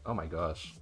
Oh my gosh.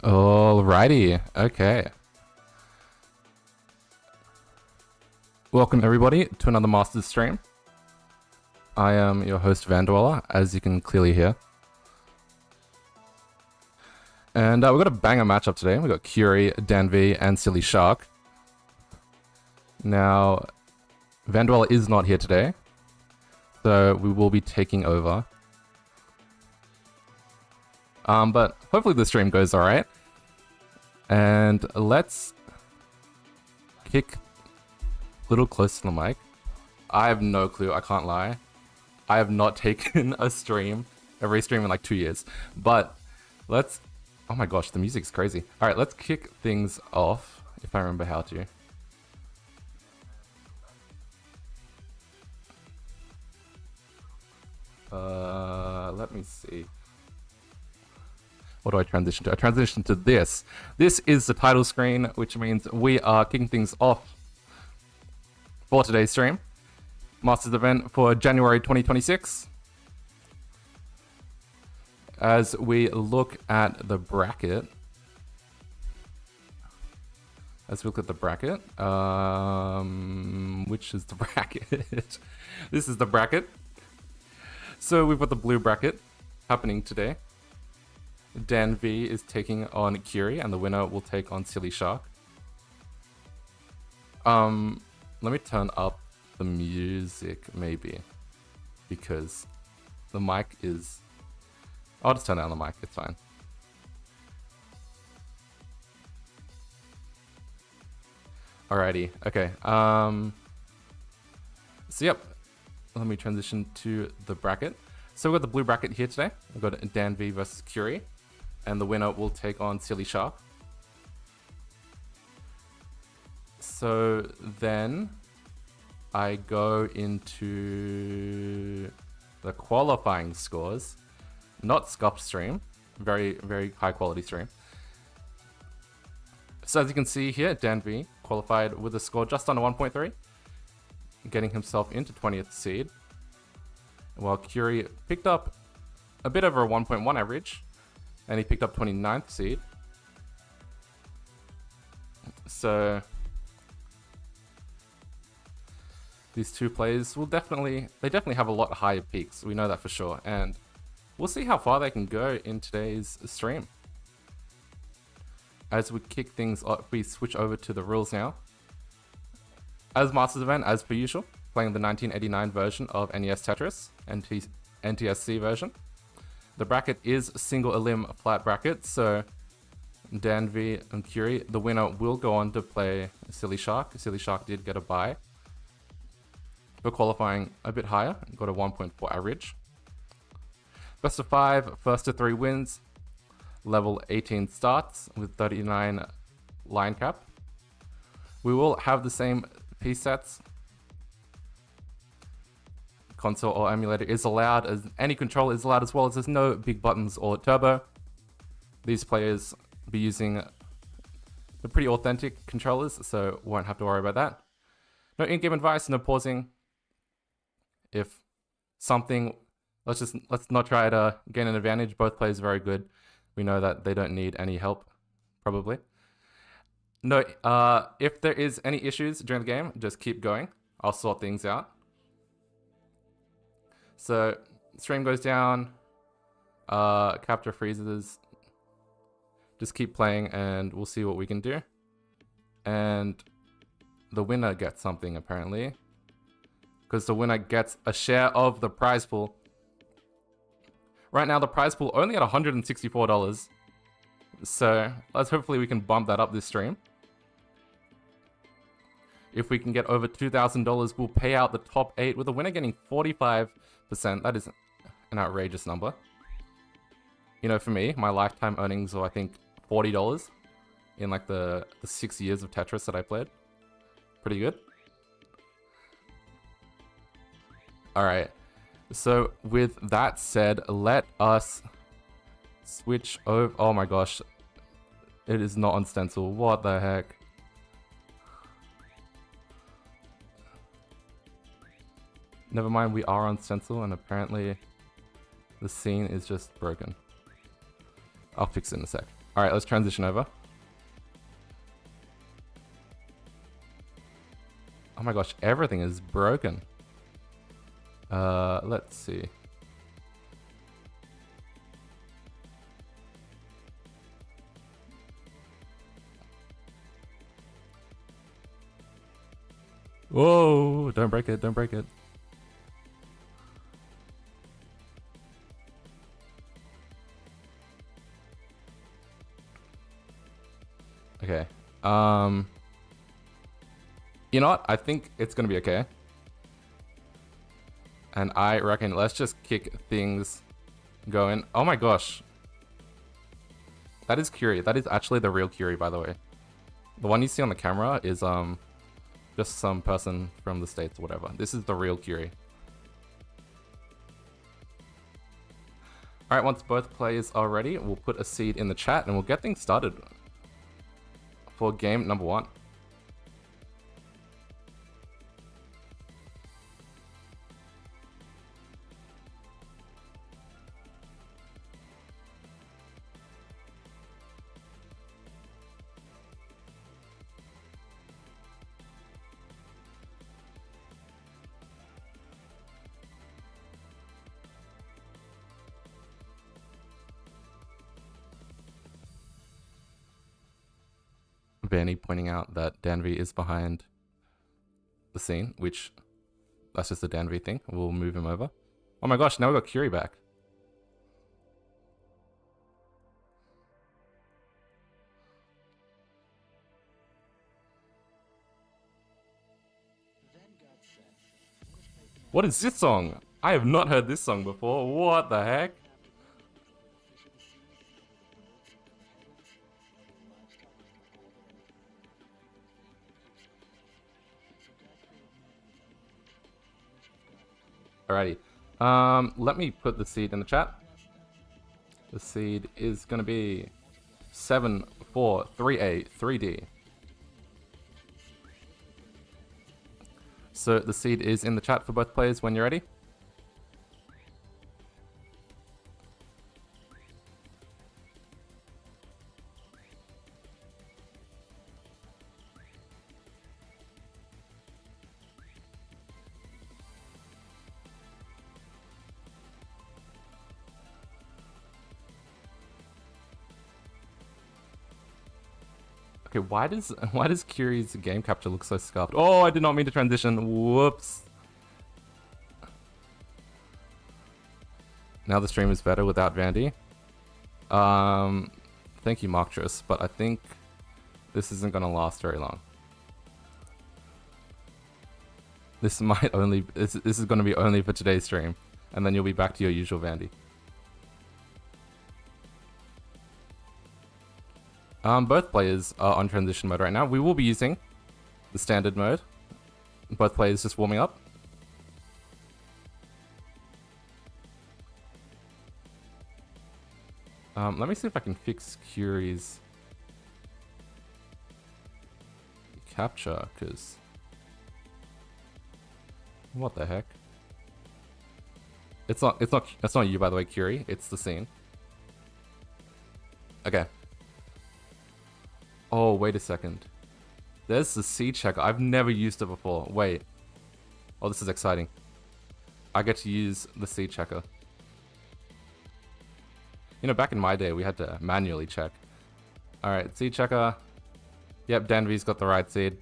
Alrighty, okay. Welcome everybody to another Masters stream. I am your host Vandweller, as you can clearly hear. And we've got a banger matchup today. We've got Curi, Danv, and Sillyshark. Now, Vandweller is not here today, so we will be taking over. But hopefully the stream goes alright. And let's kick a little close to the mic. I have no clue, I can't lie. I have not taken a stream, every stream in like 2 years. But let's, oh my gosh, the music's crazy. Alright, let's kick things off, if I remember how to. Let me see. What do I transition to? I transition to this. This is the title screen, which means we are kicking things off for today's stream. Masters event for January 2026. As we look at the bracket. Which is the bracket? This is the bracket. So we've got the blue bracket happening today. Danv is taking on Curi, and the winner will take on Sillyshark. Let me turn up the music, maybe, because the mic is... I'll just turn down the mic, it's fine. Alrighty, okay. So yep, let me transition to the bracket. So we've got the blue bracket here today. We've got Danv versus Curi, and the winner will take on Sillyshark. So then I go into the qualifying scores. Not scuffed stream. Very, very high quality stream. So as you can see here, Danv qualified with a score just under 1.3, getting himself into 20th seed, while Curi picked up a bit over a 1.1 average, and he picked up 29th seed. So these two players will definitely have a lot higher peaks. We know that for sure, and we'll see how far they can go in today's stream. As we kick things off, we switch over to the rules now. As Masters event, as per usual, playing the 1989 version of NES Tetris, NTSC version. The bracket is single elim flat bracket, so Danv and Curi, the winner will go on to play Sillyshark. Sillyshark did get a bye for qualifying a bit higher, got a 1.4 average. Best of 5, first to 3 wins. Level 18 starts with 39 line cap. We will have the same piece sets. Console or emulator is allowed, as any controller is allowed, as well as there's no big buttons or turbo. These players be using the pretty authentic controllers, so won't have to worry about that. No in-game advice, no pausing. If something, let's not try to gain an advantage. Both players are very good. We know that they don't need any help, probably. No, if there is any issues during the game, just keep going. I'll sort things out. So, stream goes down, capture freezes, just keep playing and we'll see what we can do. And the winner gets something apparently, because the winner gets a share of the prize pool. Right now the prize pool only at $164, so hopefully we can bump that up this stream. If we can get over $2,000, we'll pay out the top 8, with the winner getting 45%. That is an outrageous number. You know, for me, my lifetime earnings are, I think, $40 in like the 6 years of Tetris that I played. Pretty good. Alright, so with that said, let us switch over. Oh my gosh, it is not on stencil. What the heck? Never mind, we are on stencil, and apparently the scene is just broken. I'll fix it in a sec. Alright, let's transition over. Oh my gosh, everything is broken. Let's see. Whoa, don't break it, don't break it. Okay. You know what? I think it's gonna be okay. And I reckon let's just kick things going. Oh my gosh. That is Curi. That is actually the real Curi, by the way. The one you see on the camera is just some person from the States or whatever. This is the real Curi. Alright, once both players are ready, we'll put a seed in the chat and we'll get things started for game number 1. Vanny pointing out that Danv is behind the scene, which that's just a Danv thing. We'll move him over. Oh my gosh, now we got Curi back. What is this song? I have not heard this song before. What the heck? Alrighty. Let me put the seed in the chat. The seed is gonna be 7438 3D. So the seed is in the chat for both players when you're ready. Okay, why does Curi's game capture look so scuffed? Oh, I did not mean to transition. Whoops. Now the stream is better without Vandy. Thank you, Marktris, but I think this isn't gonna last very long. This might only this is gonna be only for today's stream, and then you'll be back to your usual Vandy. Both players are on transition mode right now. We will be using the standard mode. Both players just warming up. Let me see if I can fix Curi's capture, because what the heck? It's not you, by the way, Curi. It's the scene. Okay. Oh, wait a second. There's the seed checker. I've never used it before. Wait. Oh, this is exciting. I get to use the seed checker. You know, back in my day, we had to manually check. Alright, seed checker. Yep, Danv's got the right seed.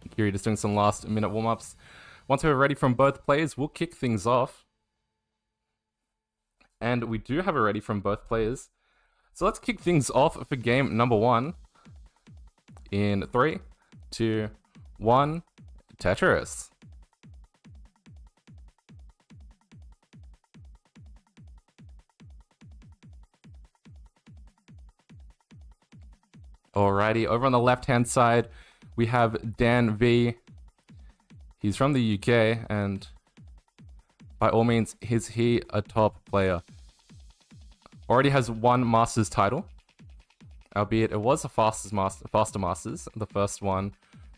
Curi just doing some last minute warm-ups. Once we're ready from both players, we'll kick things off. And we do have it ready from both players. So let's kick things off for game number 1 in 3, 2, 1, Tetris. Alrighty, over on the left-hand side, we have Danv. He's from the UK, and by all means, is he a top player? Already has 1 Masters title, albeit it was a faster Masters, the first one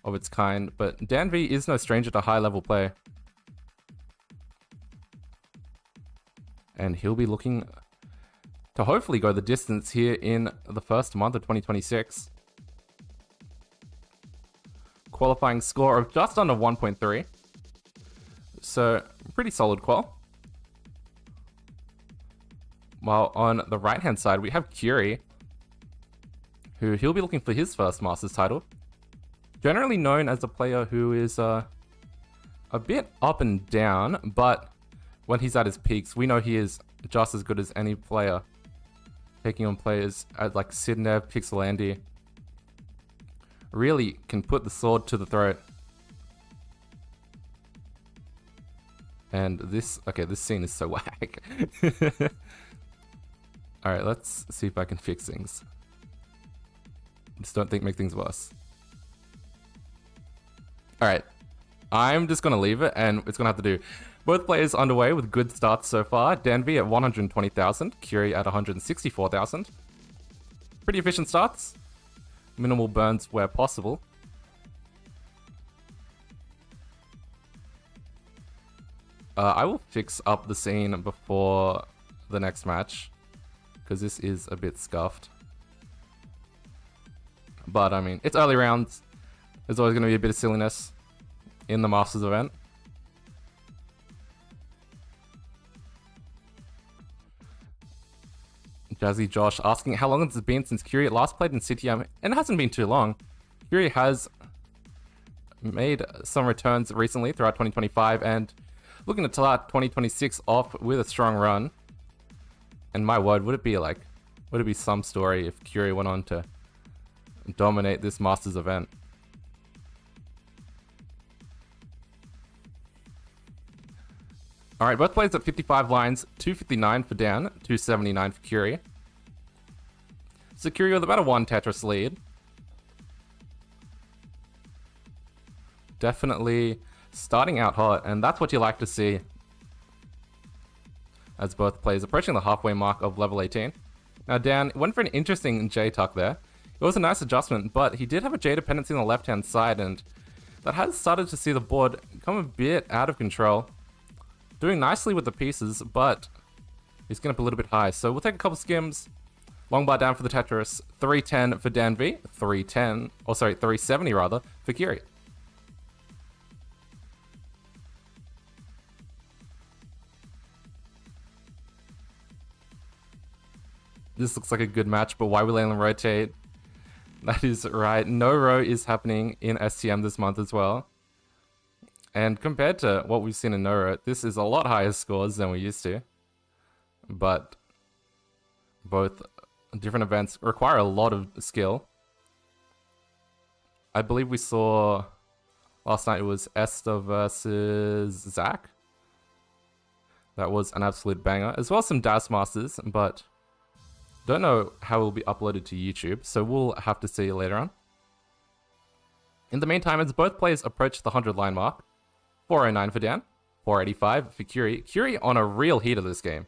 of its kind, but Danv is no stranger to high-level play. And he'll be looking to hopefully go the distance here in the first month of 2026. Qualifying score of just under 1.3. So, pretty solid qual. While on the right-hand side, we have Curi, who he'll be looking for his first Masters title. Generally known as a player who is a bit up and down, but when he's at his peaks, we know he is just as good as any player. Taking on players like Sidnev, Pixelandy. Really can put the sword to the throat. And this scene is so whack. Alright, let's see if I can fix things. Just don't make things worse. Alright, I'm just gonna leave it, and it's gonna have to do. Both players underway with good starts so far. Danv at 120,000, Curi at 164,000. Pretty efficient starts. Minimal burns where possible. I will fix up the scene before the next match, because this is a bit scuffed. But I mean, it's early rounds. There's always going to be a bit of silliness in the Masters event. Jazzy Josh asking how long has it been since Curi last played in CTM, and it hasn't been too long. Curi has made some returns recently throughout 2025, and looking to start 2026 off with a strong run. And my word, would it be some story if Curi went on to dominate this Masters event? Alright, both players at 55 lines, 259 for Dan, 279 for Curi. So Curi with about a 1 Tetris lead. Definitely starting out hot, and that's what you like to see as both players approaching the halfway mark of level 18. Now Dan went for an interesting J-tuck there. It was a nice adjustment, but he did have a J dependency on the left-hand side, and that has started to see the board come a bit out of control. Doing nicely with the pieces, but he's going up a little bit high. So we'll take a couple skims. Long bar down for the Tetris. 310 for Danv. 370 rather, for Curi. This looks like a good match, but why will Leyland rotate? That is right. No row is happening in STM this month as well. And compared to what we've seen in Noro, this is a lot higher scores than we used to. But both different events require a lot of skill. I believe we saw last night it was Esther versus Zach. That was an absolute banger. As well as some Das Masters, but don't know how it will be uploaded to YouTube, so we'll have to see later on. In the meantime, as both players approach the 100 line mark, 409 for Dan, 485 for Curi. Curi on a real heater this game.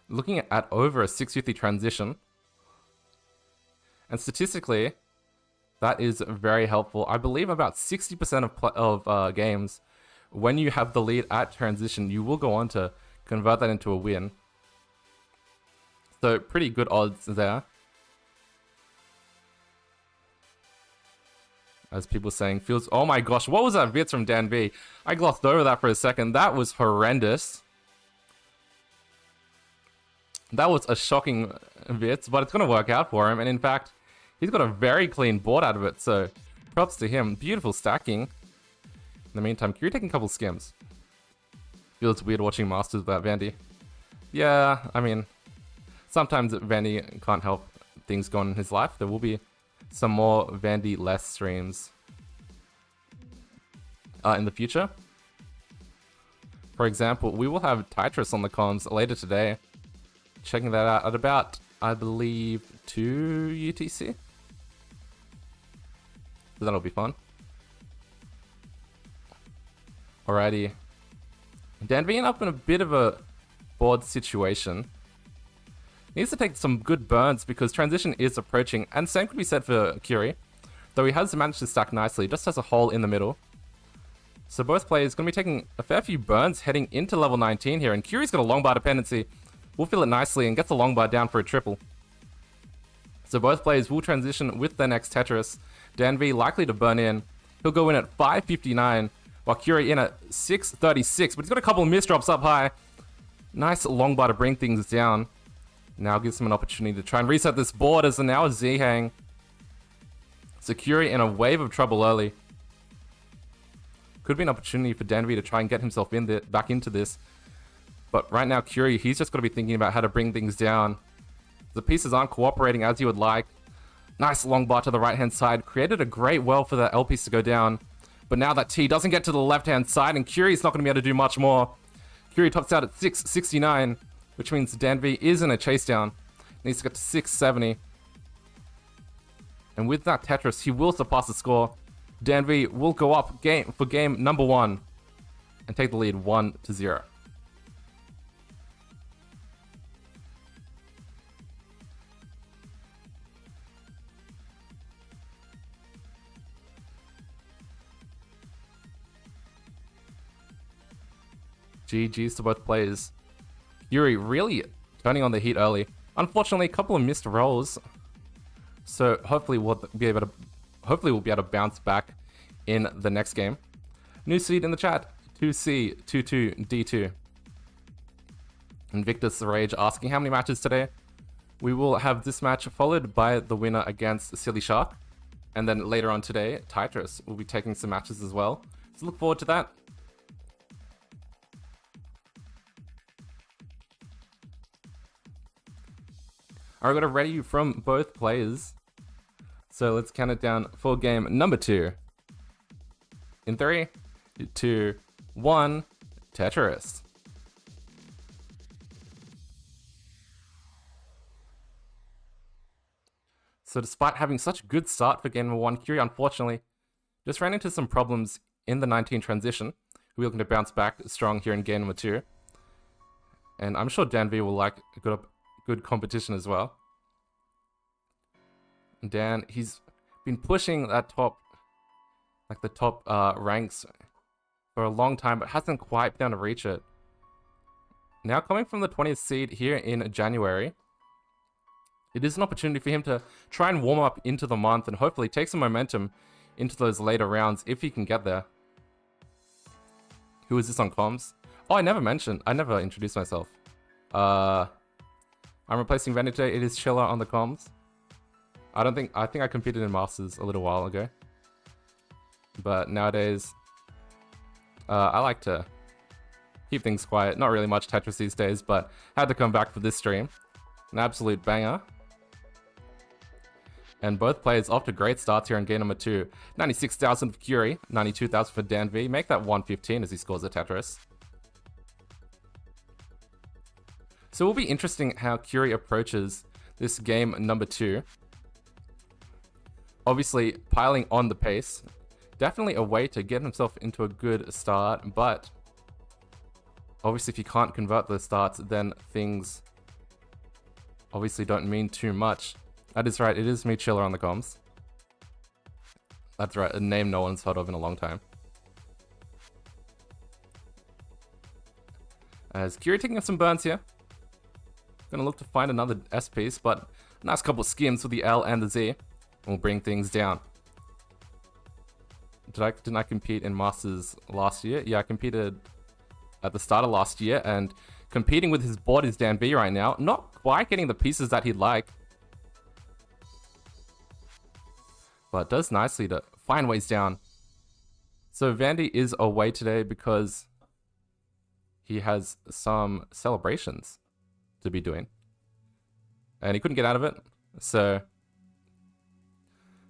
Looking at over a 650 transition. And statistically, that is very helpful. I believe about 60% of games, when you have the lead at transition, you will go on to convert that into a win. So pretty good odds there. As people saying, feels, oh my gosh, what was that Vits from Danv? I glossed over that for a second. That was horrendous. That was a shocking Vits, but it's going to work out for him. And in fact, he's got a very clean board out of it, so props to him. Beautiful stacking. In the meantime, Curi taking a couple skims. Feels weird watching Masters without Vandy. Yeah, I mean, sometimes Vandy can't help things going in his life. There will be some more Vandy less streams in the future. For example, we will have Tetris on the comms later today. Checking that out at about, I believe, 2 UTC. So that'll be fun. Alrighty. Danv up in a bit of a board situation. Needs to take some good burns because transition is approaching, and same could be said for Curi, though he has managed to stack nicely, just has a hole in the middle. So both players going to be taking a fair few burns heading into level 19 here, and Curi's got a long bar dependency. Will fill it nicely and gets the long bar down for a triple. So both players will transition with their next Tetris. Danv likely to burn in. He'll go in at 559, while Curi in at 636, but he's got a couple of misdrops up high. Nice long bar to bring things down. Now gives him an opportunity to try and reset this board as now a Z hang. So Curi in a wave of trouble early. Could be an opportunity for Danv to try and get himself in back into this. But right now, Curi, he's just got to be thinking about how to bring things down. The pieces aren't cooperating as you would like. Nice long bar to the right-hand side. Created a great well for the L piece to go down. But now that T doesn't get to the left-hand side, and Curi's not going to be able to do much more. Curi tops out at 669, which means Danv is in a chase down. Needs to get to 670. And with that Tetris, he will surpass the score. Danv will go up for game number 1 and take the lead 1-0. GG's to both players. Curi really turning on the heat early. Unfortunately, a couple of missed rolls. So hopefully we'll be able to bounce back in the next game. New seed in the chat, 2C22D2. Invictus Rage asking how many matches today. We will have this match followed by the winner against Sillyshark. And then later on today, Tetris will be taking some matches as well. So look forward to that. Alright, got a ready from both players. So let's count it down for game number 2. In 3, 2, 1, Tetris. So despite having such a good start for game number 1, Curi unfortunately just ran into some problems in the 19 transition. We're looking to bounce back strong here in game number 2. And I'm sure Danv will like a good competition as well. Dan, he's been pushing that top ranks for a long time, but hasn't quite been able to reach it. Now coming from the 20th seed here in January, it is an opportunity for him to try and warm up into the month and hopefully take some momentum into those later rounds if he can get there. Who is this on comms? Oh, I never introduced myself. I'm replacing Vandy today. It is Chiller on the comms. I think I competed in Masters a little while ago. But nowadays, I like to keep things quiet. Not really much Tetris these days, but had to come back for this stream. An absolute banger. And both players off to great starts here in game number 2. 96,000 for Curi, 92,000 for Danv. Make that 115 as he scores a Tetris. So it will be interesting how Curi approaches this game number 2. Obviously, piling on the pace. Definitely a way to get himself into a good start, but obviously if you can't convert those starts, then things obviously don't mean too much. That is right, it is me, Chiller, on the comms. That's right, a name no one's heard of in a long time. As Curi taking up some burns here. Gonna look to find another S piece, but nice couple of skims with the L and the Z. We'll bring things down. Didn't I compete in Masters last year? Yeah, I competed at the start of last year, and competing with his board is Danv right now. Not quite getting the pieces that he'd like. But does nicely to find ways down. So Vandy is away today because he has some celebrations to be doing. And he couldn't get out of it, so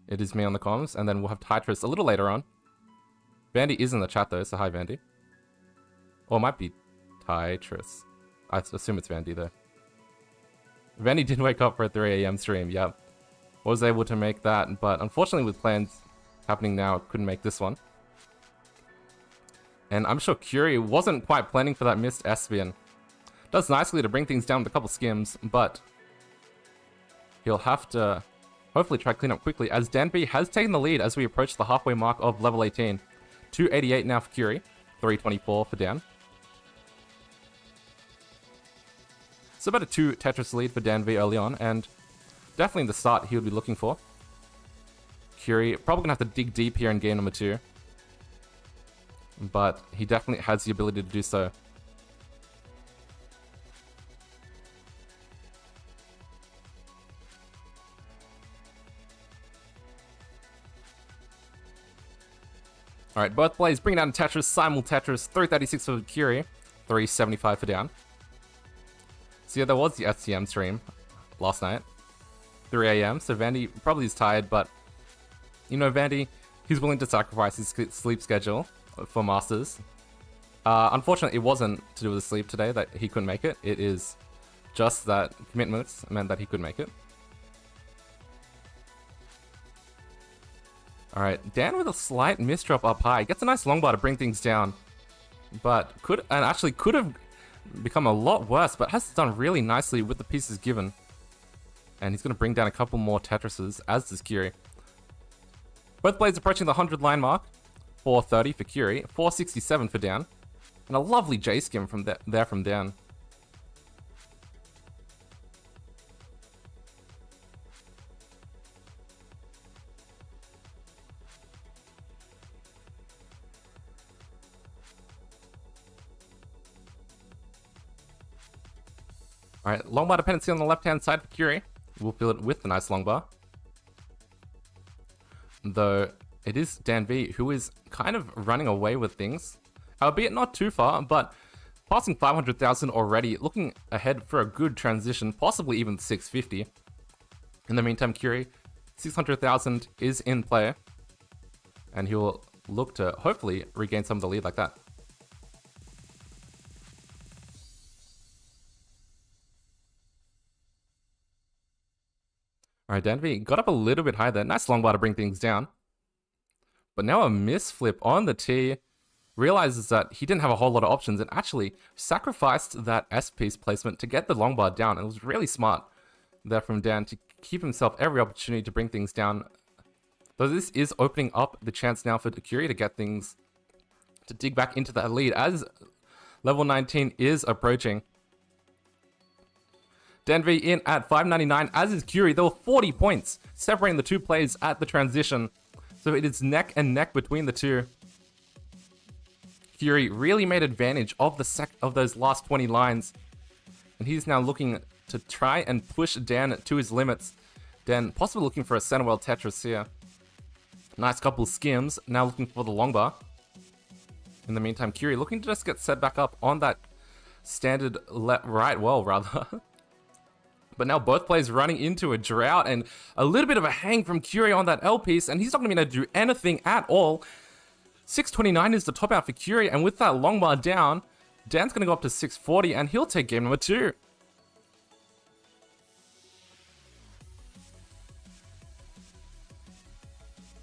it is me on the comms, and then we'll have Tetris a little later on. Vandy is in the chat though, so hi Vandy. Or it might be Tetris. I assume it's Vandy though. Vandy did wake up for a 3 AM stream, yep. Was able to make that, but unfortunately with plans happening now, couldn't make this one. And I'm sure Curi wasn't quite planning for that missed S-spin. Does nicely to bring things down with a couple skims, but he'll have to hopefully try to clean up quickly as Danv has taken the lead as we approach the halfway mark of level 18. 288 now for Curi, 324 for Dan. So about a 2 Tetris lead for Danv early on, and definitely the start he would be looking for. Curi probably gonna have to dig deep here in game number 2, but he definitely has the ability to do so. Alright, both players bring down Tetris, simul Tetris, 336 for Curi, 375 for down. So yeah, there was the STM stream last night, 3 AM, so Vandy probably is tired, but you know, Vandy, he's willing to sacrifice his sleep schedule for Masters. Unfortunately, it wasn't to do with the sleep today that he couldn't make it. It is just that commitments meant that he could make it. Alright, Dan with a slight misdrop up high. Gets a nice long bar to bring things down. But could have become a lot worse, but has done really nicely with the pieces given. And he's going to bring down a couple more Tetrises, as does Curi. Both blades approaching the 100 line mark. 430 for Curi, 467 for Dan. And a lovely J-skim from there from Dan. Alright, long bar dependency on the left-hand side for Curi. We'll fill it with the nice long bar. Though, it is Danv who is kind of running away with things. Albeit not too far, but passing 500,000 already, looking ahead for a good transition, possibly even 650. In the meantime, Curi, 600,000 is in play. And he will look to hopefully regain some of the lead like that. Alright, Danv got up a little bit high there. Nice long bar to bring things down. But now a misflip on the tee. Realizes that he didn't have a whole lot of options and actually sacrificed that S-piece placement to get the long bar down. And it was really smart there from Dan to keep himself every opportunity to bring things down. Though this is opening up the chance now for Curi to get things, to dig back into that lead as level 19 is approaching. Danv in at 599, as is Curi. There were 40 points separating the two players at the transition. So it is neck and neck between the two. Curi really made advantage of those last 20 lines. And he's now looking to try and push Dan to his limits. Dan possibly looking for a Centerwell Tetris here. Nice couple skims, now looking for the long bar. In the meantime, Curi looking to just get set back up on that standard right well, rather. But now both players running into a drought and a little bit of a hang from Curi on that L piece, and he's not going to be able to do anything at all. 629 is the top out for Curi, and with that long bar down, Dan's going to go up to 640, and he'll take game number 2.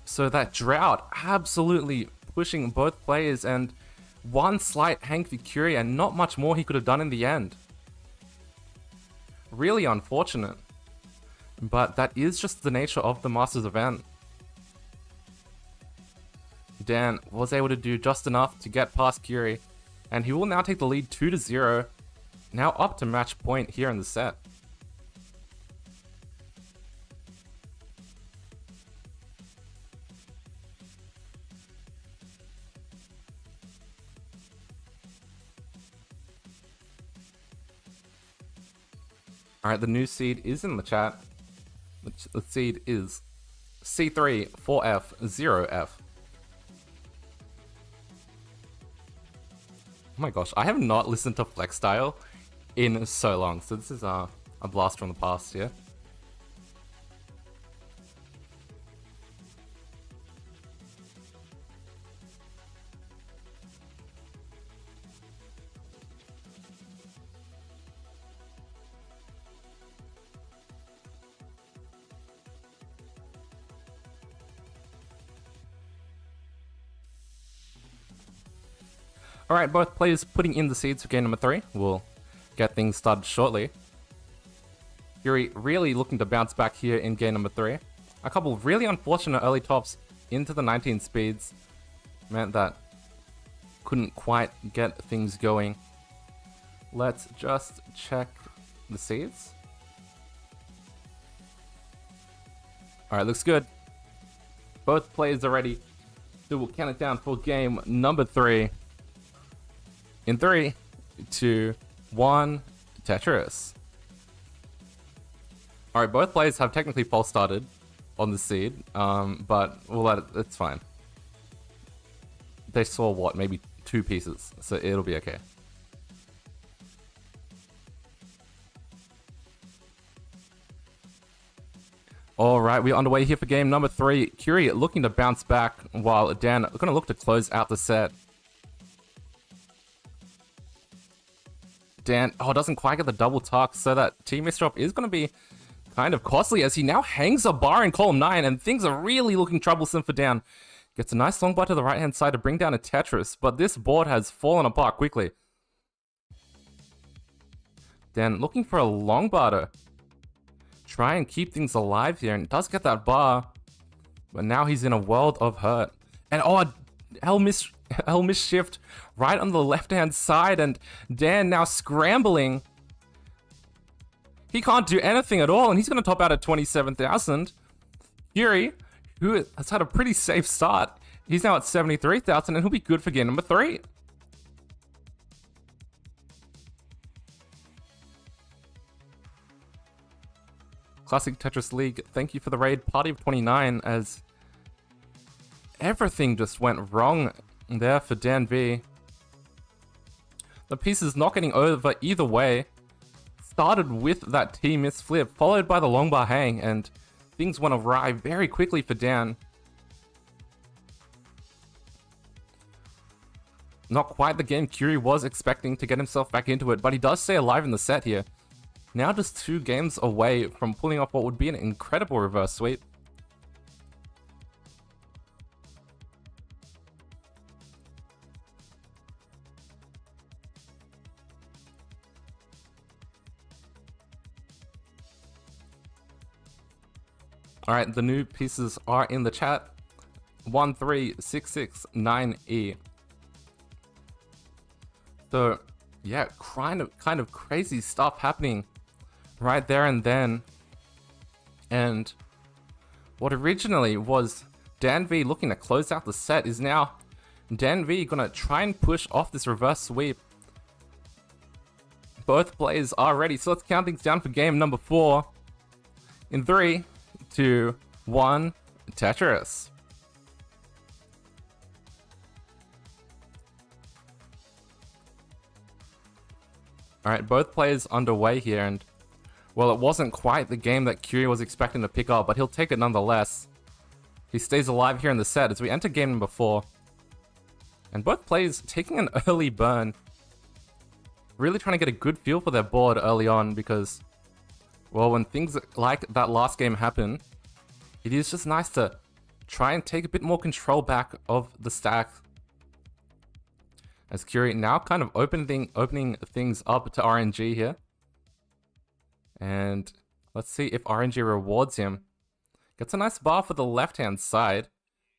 So that drought absolutely pushing both players, and one slight hang for Curi, and not much more he could have done in the end. Really unfortunate, but that is just the nature of the Masters event. Dan was able to do just enough to get past Curi, and he will now take the lead 2-0, now up to match point here in the set. Alright, the new seed is in the chat. The seed is C3-4F-0F. Oh my gosh, I have not listened to Flex Style in so long, so this is a blast from the past here. Alright, both players putting in the seeds for game number 3. We'll get things started shortly. Curi really looking to bounce back here in game number 3. A couple of really unfortunate early tops into the 19 speeds. meant that couldn't quite get things going. Let's just check the seeds. Alright, looks good. Both players are ready. So we'll count it down for game number 3. In 3, 2, 1, Tetris. Alright, both players have technically false started on the seed, but we'll let it, it's fine. They saw what, maybe 2 pieces, so it'll be okay. Alright, we're underway here for game number 3. Curi looking to bounce back, while Dan going to look to close out the set. Dan, doesn't quite get the double tuck, so that team misdrop is going to be kind of costly as he now hangs a bar in column 9, and things are really looking troublesome for Dan. Gets a nice long bar to the right-hand side to bring down a Tetris, but this board has fallen apart quickly. Dan looking for a long bar to try and keep things alive here, and does get that bar, but now he's in a world of hurt. And L misshift right on the left-hand side, and Dan now scrambling. He can't do anything at all, and he's going to top out at 27,000. Curi, who has had a pretty safe start, he's now at 73,000, and he'll be good for game number 3. Classic Tetris League, thank you for the raid. Party of 29, as everything just went wrong there for Danv. The piece is not getting over either way. Started with that T miss flip, followed by the long bar hang, and things went awry very quickly for Dan. Not quite the game Curi was expecting to get himself back into it, but he does stay alive in the set here. Now just 2 games away from pulling off what would be an incredible reverse sweep. Alright, the new pieces are in the chat. 13669E. So, yeah, kind of crazy stuff happening right there and then. And what originally was Danv looking to close out the set is now Danv gonna try and push off this reverse sweep. Both players are ready, so let's count things down for game number 4. In 3, 2, 1, Tetris. Alright, both players underway here, and well, it wasn't quite the game that Curi was expecting to pick up, but he'll take it nonetheless. He stays alive here in the set as we enter game number 4. And both players taking an early burn. Really trying to get a good feel for their board early on, because, well, when things like that last game happen, it is just nice to try and take a bit more control back of the stack. As Curi now kind of opening things up to RNG here. And let's see if RNG rewards him. Gets a nice bar for the left-hand side.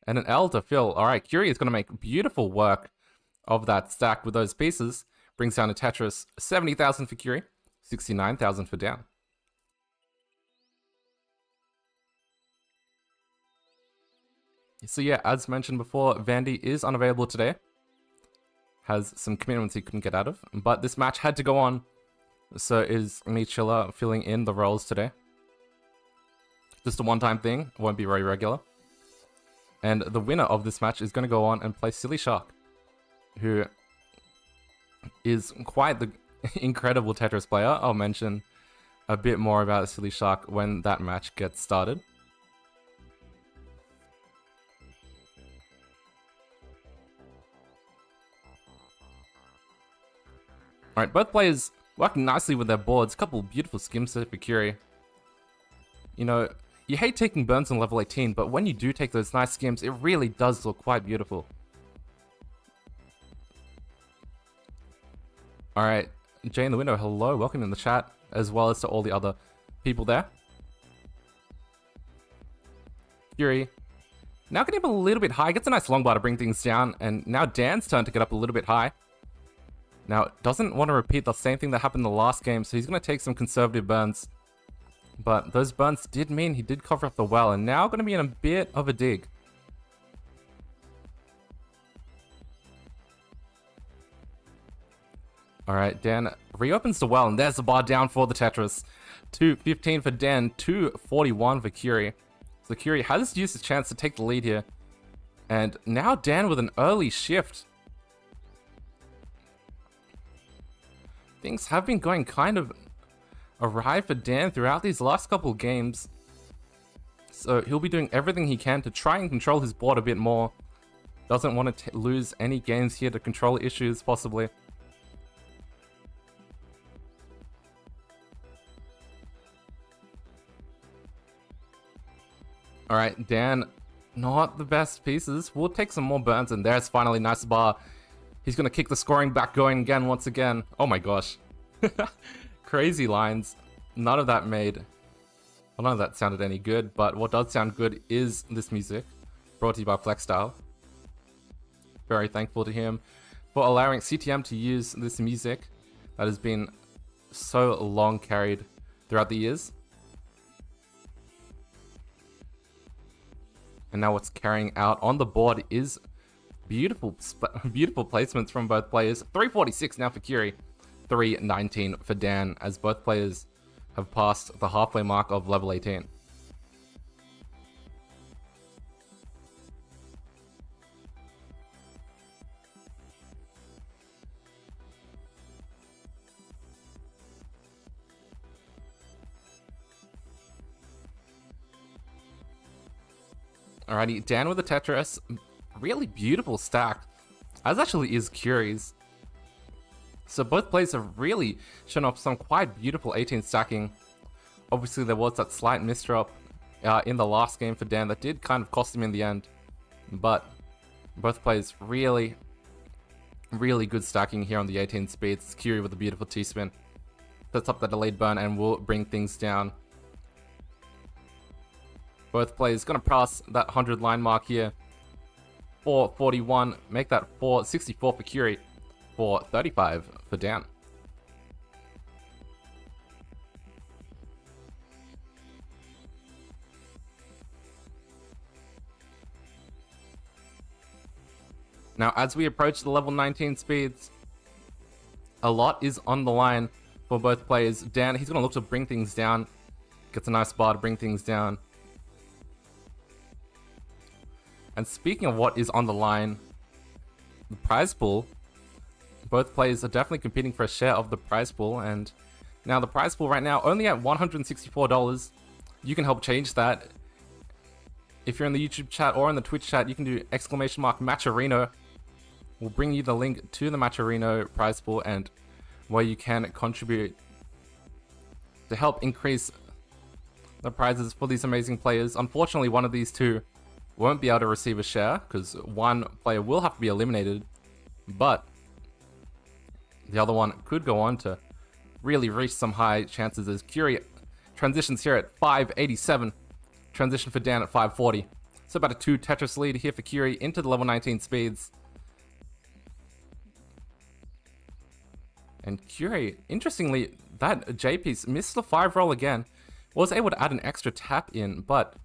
And an L to fill. Alright, Curi is going to make beautiful work of that stack with those pieces. Brings down to Tetris. 70,000 for Curi. 69,000 for Dan. So yeah, as mentioned before, Vandy is unavailable today. Has some commitments he couldn't get out of. But this match had to go on. So is me Chilla filling in the roles today. Just a one-time thing. Won't be very regular. And the winner of this match is going to go on and play Sillyshark, who is quite the incredible Tetris player. I'll mention a bit more about Sillyshark when that match gets started. Alright, both players working nicely with their boards. A couple beautiful skims for Curi. You know, you hate taking burns on level 18, but when you do take those nice skims, it really does look quite beautiful. Alright, Jay in the window, hello, welcome in the chat, as well as to all the other people there. Curi Now getting up a little bit high. Gets a nice long bar to bring things down. And now Dan's turn to get up a little bit high. Now, doesn't want to repeat the same thing that happened in the last game, so he's going to take some conservative burns. But those burns did mean he did cover up the well, and now going to be in a bit of a dig. Alright, Dan reopens the well, and there's the bar down for the Tetris. 215 for Dan, 241 for Curi. So Curi has used his chance to take the lead here. And now Dan with an early shift. Things have been going kind of awry for Dan throughout these last couple games. So he'll be doing everything he can to try and control his board a bit more. Doesn't want to lose any games here to control issues, possibly. Alright, Dan, not the best pieces. We'll take some more burns, and there's finally nice bar. He's going to kick the scoring back going again once again. Oh my gosh. Crazy lines. None of that sounded any good, but what does sound good is this music. Brought to you by Flexstyle. Very thankful to him for allowing CTM to use this music that has been so long carried throughout the years. And now what's carrying out on the board is beautiful placements from both players. 346 now for Curi, 319 for Dan, as both players have passed the halfway mark of level 18. Alrighty, Dan with the Tetris. Really beautiful stack, as actually is Curi's. So both players have really shown off some quite beautiful 18 stacking. Obviously there was that slight misdrop in the last game for Dan that did kind of cost him in the end. But both players really good stacking here on the 18 speeds. Curi with a beautiful T-spin. Sets up the delayed burn and will bring things down. Both players going to pass that 100 line mark here. 441, make that 464 for Curi, 435 for Dan. Now, as we approach the level 19 speeds, a lot is on the line for both players. Dan, he's going to look to bring things down. Gets a nice bar to bring things down. And speaking of what is on the line, the prize pool, both players are definitely competing for a share of the prize pool. And now the prize pool right now only at $164. You can help change that. If you're in the YouTube chat or in the Twitch chat, you can do !Matcherino. We'll bring you the link to the Matcherino prize pool and where you can contribute to help increase the prizes for these amazing players. Unfortunately, one of these two won't be able to receive a share because one player will have to be eliminated, but the other one could go on to really reach some high chances as Curi transitions here at 587, transition for Dan at 540. So about a 2 Tetris lead here for Curi into the level 19 speeds. And Curi, interestingly, that J piece missed the 5 roll again, was able to add an extra tap in, but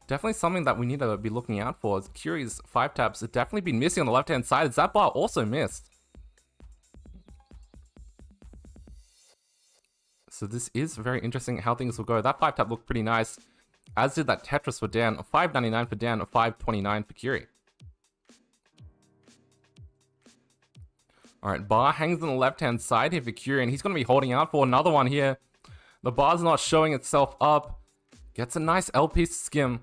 definitely something that we need to be looking out for. As Curi's 5 taps have definitely been missing on the left-hand side, as that bar also missed. So this is very interesting how things will go. That 5 tap looked pretty nice, as did that Tetris for Dan. 599 for Dan, 529 for Curi. Alright, bar hangs on the left-hand side here for Curi, and he's going to be holding out for another one here. The bar's not showing itself up. Gets a nice L-piece skim.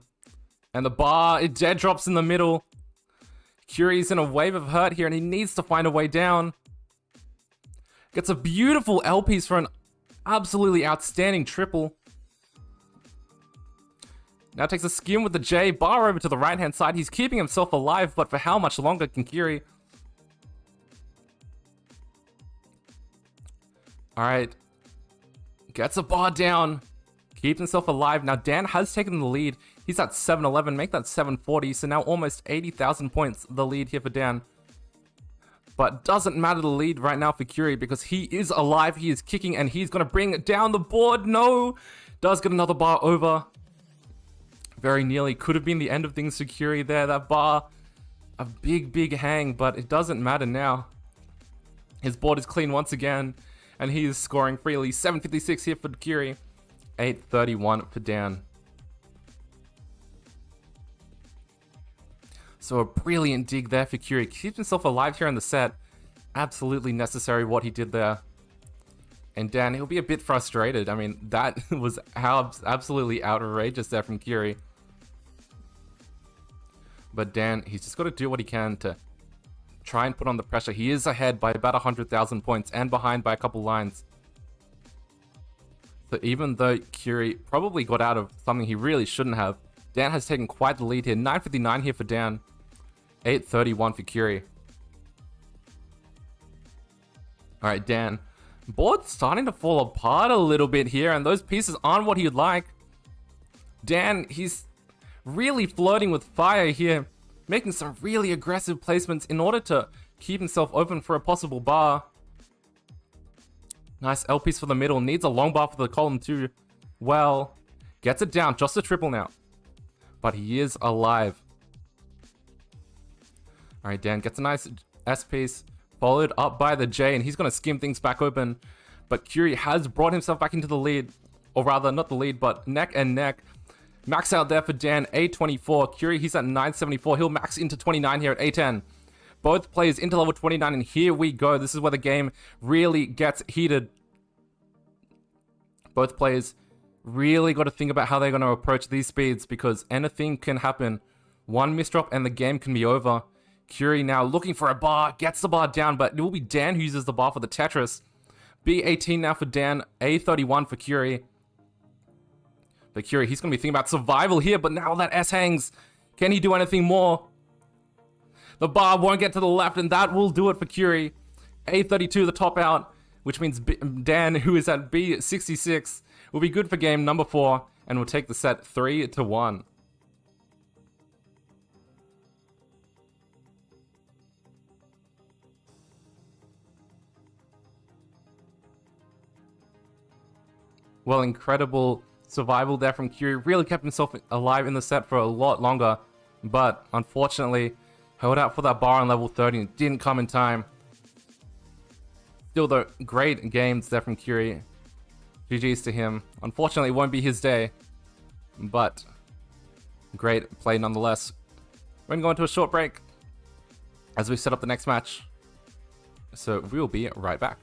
And the bar, it dead drops in the middle. Curi's in a wave of hurt here, and he needs to find a way down. Gets a beautiful L-piece for an absolutely outstanding triple. Now takes a skim with the J, bar over to the right-hand side. He's keeping himself alive, but for how much longer can Curi? Alright. Gets a bar down. Keeps himself alive. Now Dan has taken the lead He's at 711, make that 740, so now almost 80,000 points, the lead here for Dan. But doesn't matter the lead right now for Curi because he is alive, he is kicking, and he's going to bring down the board. No! Does get another bar over. Very nearly. Could have been the end of things for Curi there. That bar, a big hang, but it doesn't matter now. His board is clean once again, and he is scoring freely. 756 here for Curi. 831 for Dan. So a brilliant dig there for Curi. Keeps himself alive here in the set. Absolutely necessary what he did there. And Dan, he'll be a bit frustrated. I mean, that was absolutely outrageous there from Curi. But Dan, he's just got to do what he can to try and put on the pressure. He is ahead by about 100,000 points and behind by a couple lines. So even though Curi probably got out of something he really shouldn't have, Dan has taken quite the lead here. 959 here for Dan. 831 for Curi. Alright, Dan. Board's starting to fall apart a little bit here, and those pieces aren't what he'd like. Dan, he's really flirting with fire here, making some really aggressive placements in order to keep himself open for a possible bar. Nice L piece for the middle, needs a long bar for the column too. Well, gets it down, just a triple now. But he is alive. Alright, Dan gets a nice S piece, followed up by the J, and he's going to skim things back open. But Curi has brought himself back into the lead. Or rather, not the lead, but neck and neck. Max out there for Dan, 824. Curi, he's at 974. He'll max into 29 here at 810. Both players into level 29, and here we go. This is where the game really gets heated. Both players really got to think about how they're going to approach these speeds because anything can happen. One misdrop and the game can be over. Curi now looking for a bar, gets the bar down, but it will be Dan who uses the bar for the Tetris. B18 now for Dan, A31 for Curi. But Curi, he's going to be thinking about survival here, but now that S hangs, can he do anything more? The bar won't get to the left, and that will do it for Curi. A32, the top out, which means Dan, who is at B66, will be good for game number 4, and will take the set 3-1. Well, incredible survival there from Curi. Really kept himself alive in the set for a lot longer, but unfortunately, held out for that bar on level 30 and didn't come in time. Still, though, great games there from Curi. GG's to him. Unfortunately, it won't be his day, but great play nonetheless. We're going to go into a short break as we set up the next match. So we will be right back.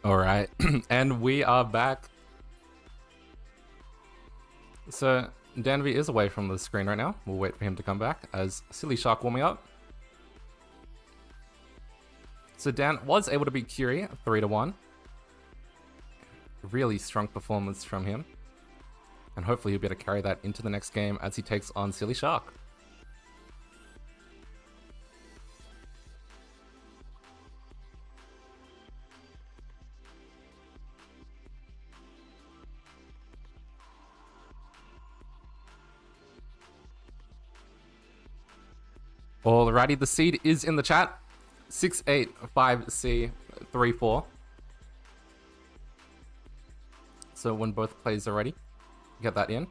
Alright, and we are back. So, Danv is away from the screen right now. We'll wait for him to come back as Sillyshark warming up. So Dan was able to beat Curi 3-1. Really strong performance from him. And hopefully he'll be able to carry that into the next game as he takes on Sillyshark. Alrighty, the seed is in the chat. 685C34. So when both players are ready, get that in.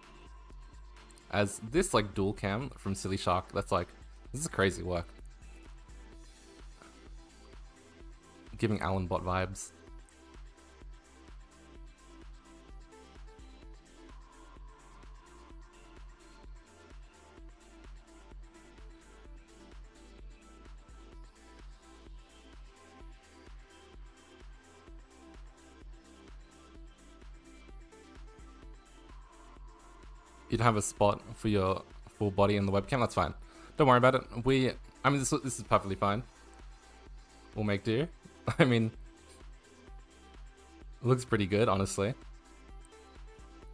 As this like dual cam from Sillyshark, that's like, this is crazy work. Giving Alan bot vibes. You don't have a spot for your full body in the webcam, that's fine. Don't worry about it. I mean, this is perfectly fine. We'll make do. I mean, it looks pretty good, honestly.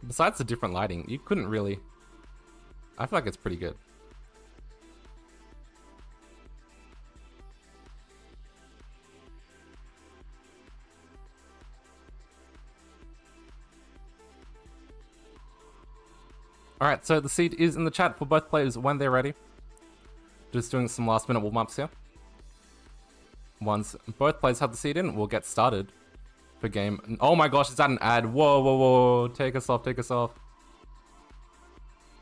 Besides the different lighting, you couldn't really... I feel like it's pretty good. Alright, so the seed is in the chat for both players when they're ready. Just doing some last minute warm-ups here. Once both players have the seed in, we'll get started for game. Oh my gosh, is that an ad? Whoa, whoa, whoa. Take us off, take us off.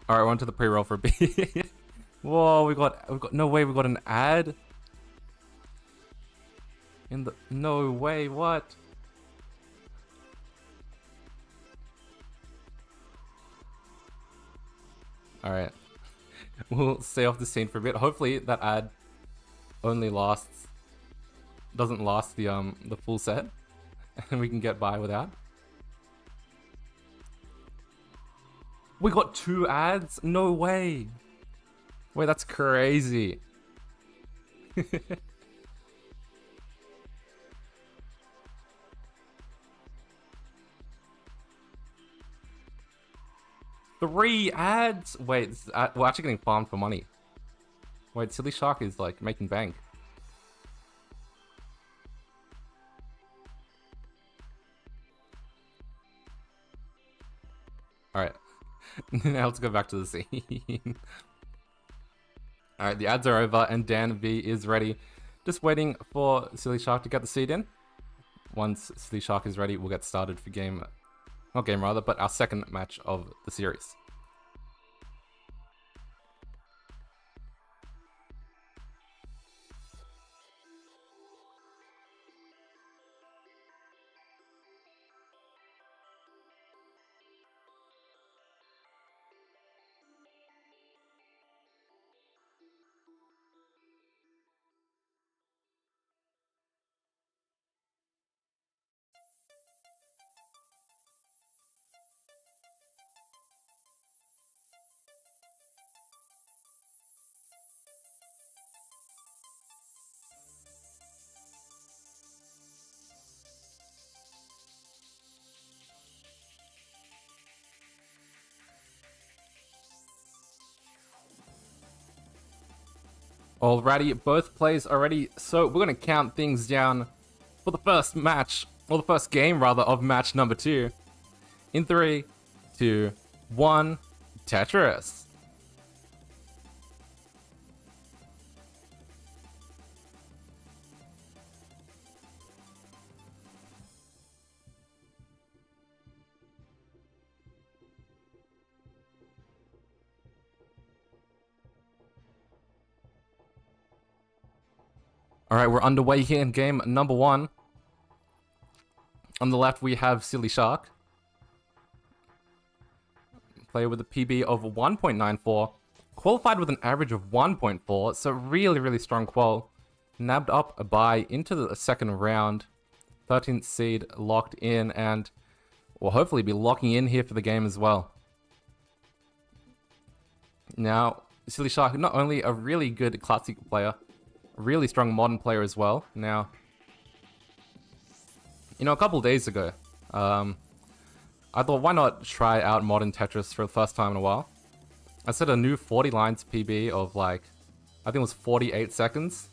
Alright, we're on to the pre-roll for a bit. Whoa, we got, no way, we got an ad? No way, what? Alright. We'll stay off the scene for a bit. Hopefully that ad only doesn't last the full set. And we can get by without. We got 2 ads? No way! Wait, that's crazy. 3 ads? Wait, we're actually getting farmed for money. Wait, Sillyshark is like making bank. Alright. Now let's go back to the scene. Alright, the ads are over and Danv is ready. Just waiting for Sillyshark to get the seed in. Once Sillyshark is ready, we'll get started for but our second match of the series. Alrighty, both players are ready, so we're gonna count things down for the first match, or the first game rather, of match number 2. In 3, 2, 1, Tetris. Alright, we're underway here in game number 1. On the left, we have Sillyshark. Player with a PB of 1.94. Qualified with an average of 1.4, so really, really strong qual. Nabbed up a bye into the second round. 13th seed locked in, and will hopefully be locking in here for the game as well. Now, Sillyshark, not only a really good classic player, a really strong modern player as well. Now, you know, a couple days ago, I thought, why not try out modern Tetris for the first time in a while? I set a new 40 lines PB of like, I think it was 48 seconds.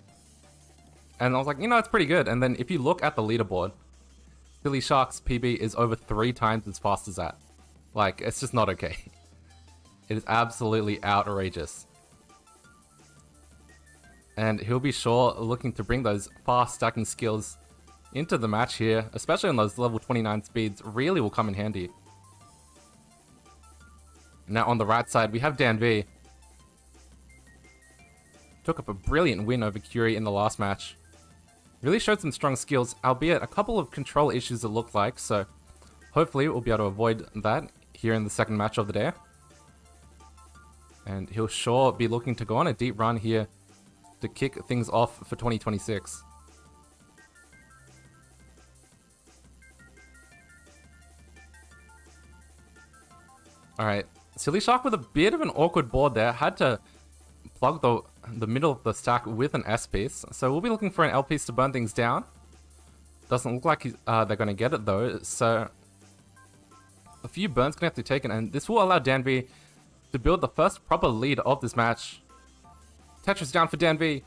And I was like, you know, it's pretty good. And then if you look at the leaderboard, Sillyshark's PB is over 3 times as fast as that. Like, it's just not okay. It is absolutely outrageous. And he'll be sure looking to bring those fast stacking skills into the match here, especially on those level 29 speeds, really will come in handy. Now on the right side, we have Danv. Took up a brilliant win over Curi in the last match. Really showed some strong skills, albeit a couple of control issues it looked like, so hopefully we'll be able to avoid that here in the second match of the day. And he'll sure be looking to go on a deep run here to kick things off for 2026. Alright, Sillyshark with a bit of an awkward board there. Had to plug the middle of the stack with an S piece. So we'll be looking for an L piece to burn things down. Doesn't look like they're going to get it though. So a few burns going to have to be taken. And this will allow Danv to build the first proper lead of this match. Tetris down for Danv.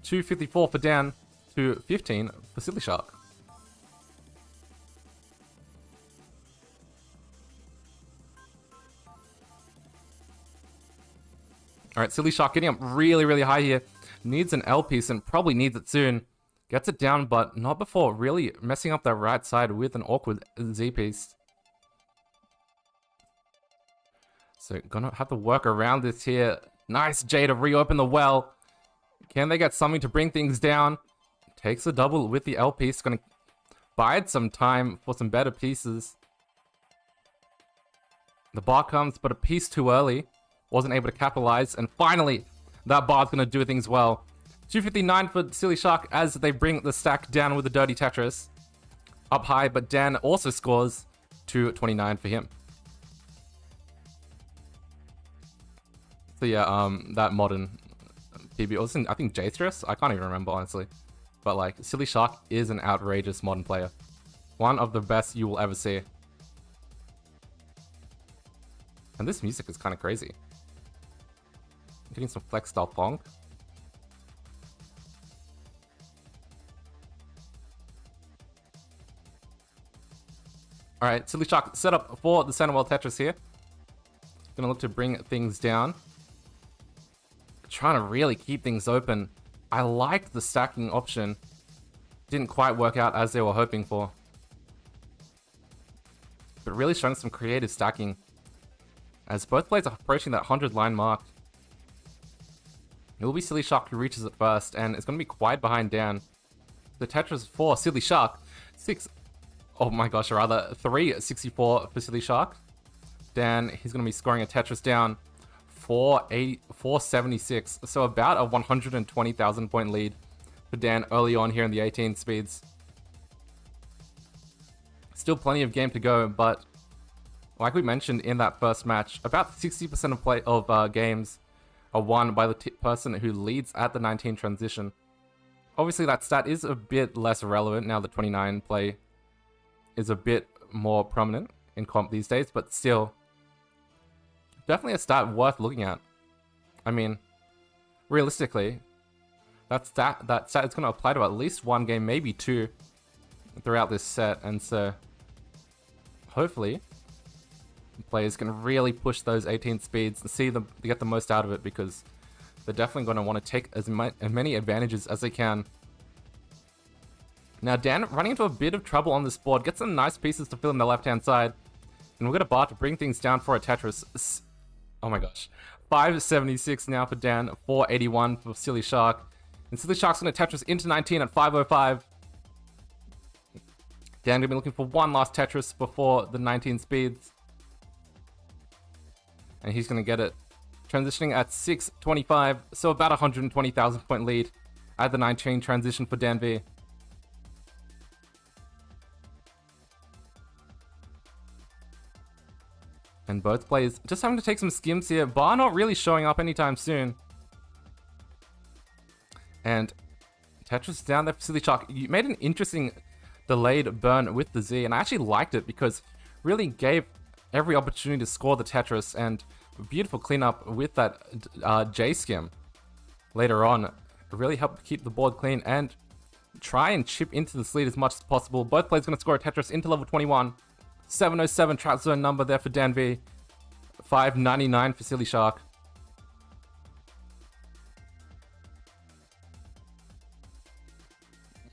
254 for Dan. 215 for Sillyshark. Alright, Sillyshark getting up really, really high here. Needs an L piece and probably needs it soon. Gets it down, but not before really messing up that right side with an awkward Z piece. So gonna have to work around this here. Nice J to reopen the well. Can they get something to bring things down? Takes a double with the L piece. Gonna bide some time for some better pieces. The bar comes, but a piece too early. Wasn't able to capitalize, and finally, that bar's gonna do things well. 259 for Sillyshark as they bring the stack down with the dirty Tetris. Up high, but Dan also scores 229 for him. So yeah, that modern PB, was in, I think Tetris? I can't even remember, honestly. But like, Sillyshark is an outrageous modern player. One of the best you will ever see. And this music is kind of crazy. Getting some flex style funk. Alright, Sillyshark set up for the center well Tetris here. Gonna look to bring things down. Trying to really keep things open. I liked the stacking option. Didn't quite work out as they were hoping for. But really showing some creative stacking. As both players are approaching that 100 line mark. It will be Sillyshark who reaches it first, and it's going to be quiet behind Dan. The Tetris for Sillyshark. 364 for Sillyshark. Dan, he's going to be scoring a Tetris down. 476. So about a 120,000 point lead for Dan early on here in the 18 speeds. Still plenty of game to go, but like we mentioned in that first match, about 60% of games are won by the person who leads at the 19 transition. Obviously that stat is a bit less relevant now that 29 play is a bit more prominent in comp these days, but still, definitely a stat worth looking at. I mean, realistically, that stat is going to apply to at least one game, maybe two, throughout this set, and so hopefully players can really push those 18 speeds and see them to get the most out of it, because they're definitely going to want to take as many advantages as they can. Now Dan running into a bit of trouble on this board, gets some nice pieces to fill in the left hand side, and we'll get a bar to bring things down for a Tetris. Oh my gosh, 576 now for Dan, 481 for Sillyshark, and Sillyshark's going to Tetris into 19 at 505. Dan going to be looking for one last Tetris before the 19 speeds. And he's going to get it. Transitioning at 625, so about 120,000 point lead at the 19 transition for Danv. And both players just having to take some skims here. Bar not really showing up anytime soon. And Tetris down there for Sillyshark. You made an interesting delayed burn with the Z, and I actually liked it because really gave every opportunity to score the Tetris, and a beautiful cleanup with that J skim later on. It really helped keep the board clean and try and chip into this lead as much as possible. Both players going to score a Tetris into level 21. 707 trap zone number there for Danv. 599 for Sillyshark.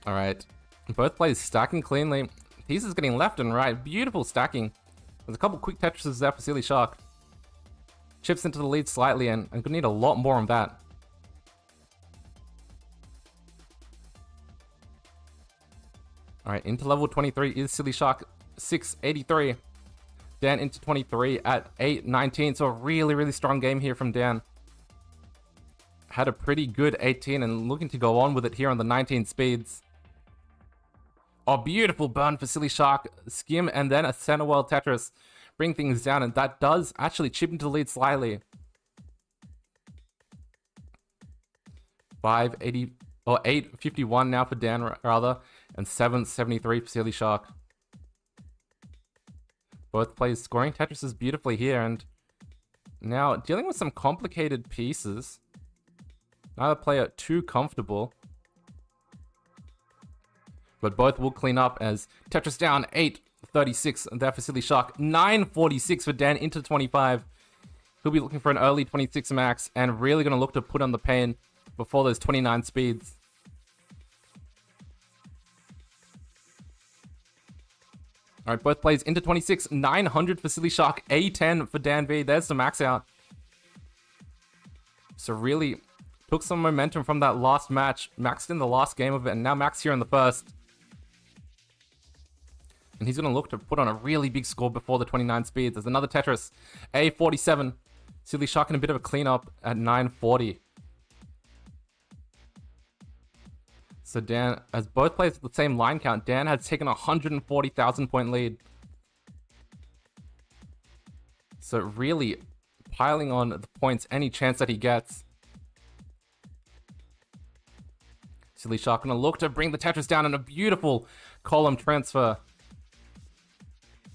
Alright, both players stacking cleanly. Pieces getting left and right. Beautiful stacking. There's a couple quick Tetrises there for Sillyshark. Chips into the lead slightly, and I'm gonna need a lot more on that. Alright, into level 23 is Sillyshark, 683. Dan into 23 at 819. So a really, really strong game here from Dan. Had a pretty good 18 and looking to go on with it here on the 19 speeds. Oh, beautiful burn for Sillyshark. Skim and then a center world Tetris. Bring things down, and that does actually chip into the lead slightly. 580 or 851 now for Dan rather, and 773 for Sillyshark. Both players scoring Tetrises beautifully here, and now dealing with some complicated pieces. Neither player too comfortable, but both will clean up as Tetris down 836 there for Sillyshark. 946 for Dan into 25. He'll be looking for an early 26 max and really going to look to put on the pain before those 29 speeds. Alright, both players into 26. 900 for Sillyshark. A10 for Danv. There's the max out. So really took some momentum from that last match. Maxed in the last game of it, and now max here in the first. And he's going to look to put on a really big score before the 29 speeds. There's another Tetris. A47. Sillyshark in a bit of a cleanup at 940. So Dan, as both players at the same line count, Dan has taken a 140,000 point lead. So really piling on the points any chance that he gets. Sillyshark gonna look to bring the Tetris down in a beautiful column transfer.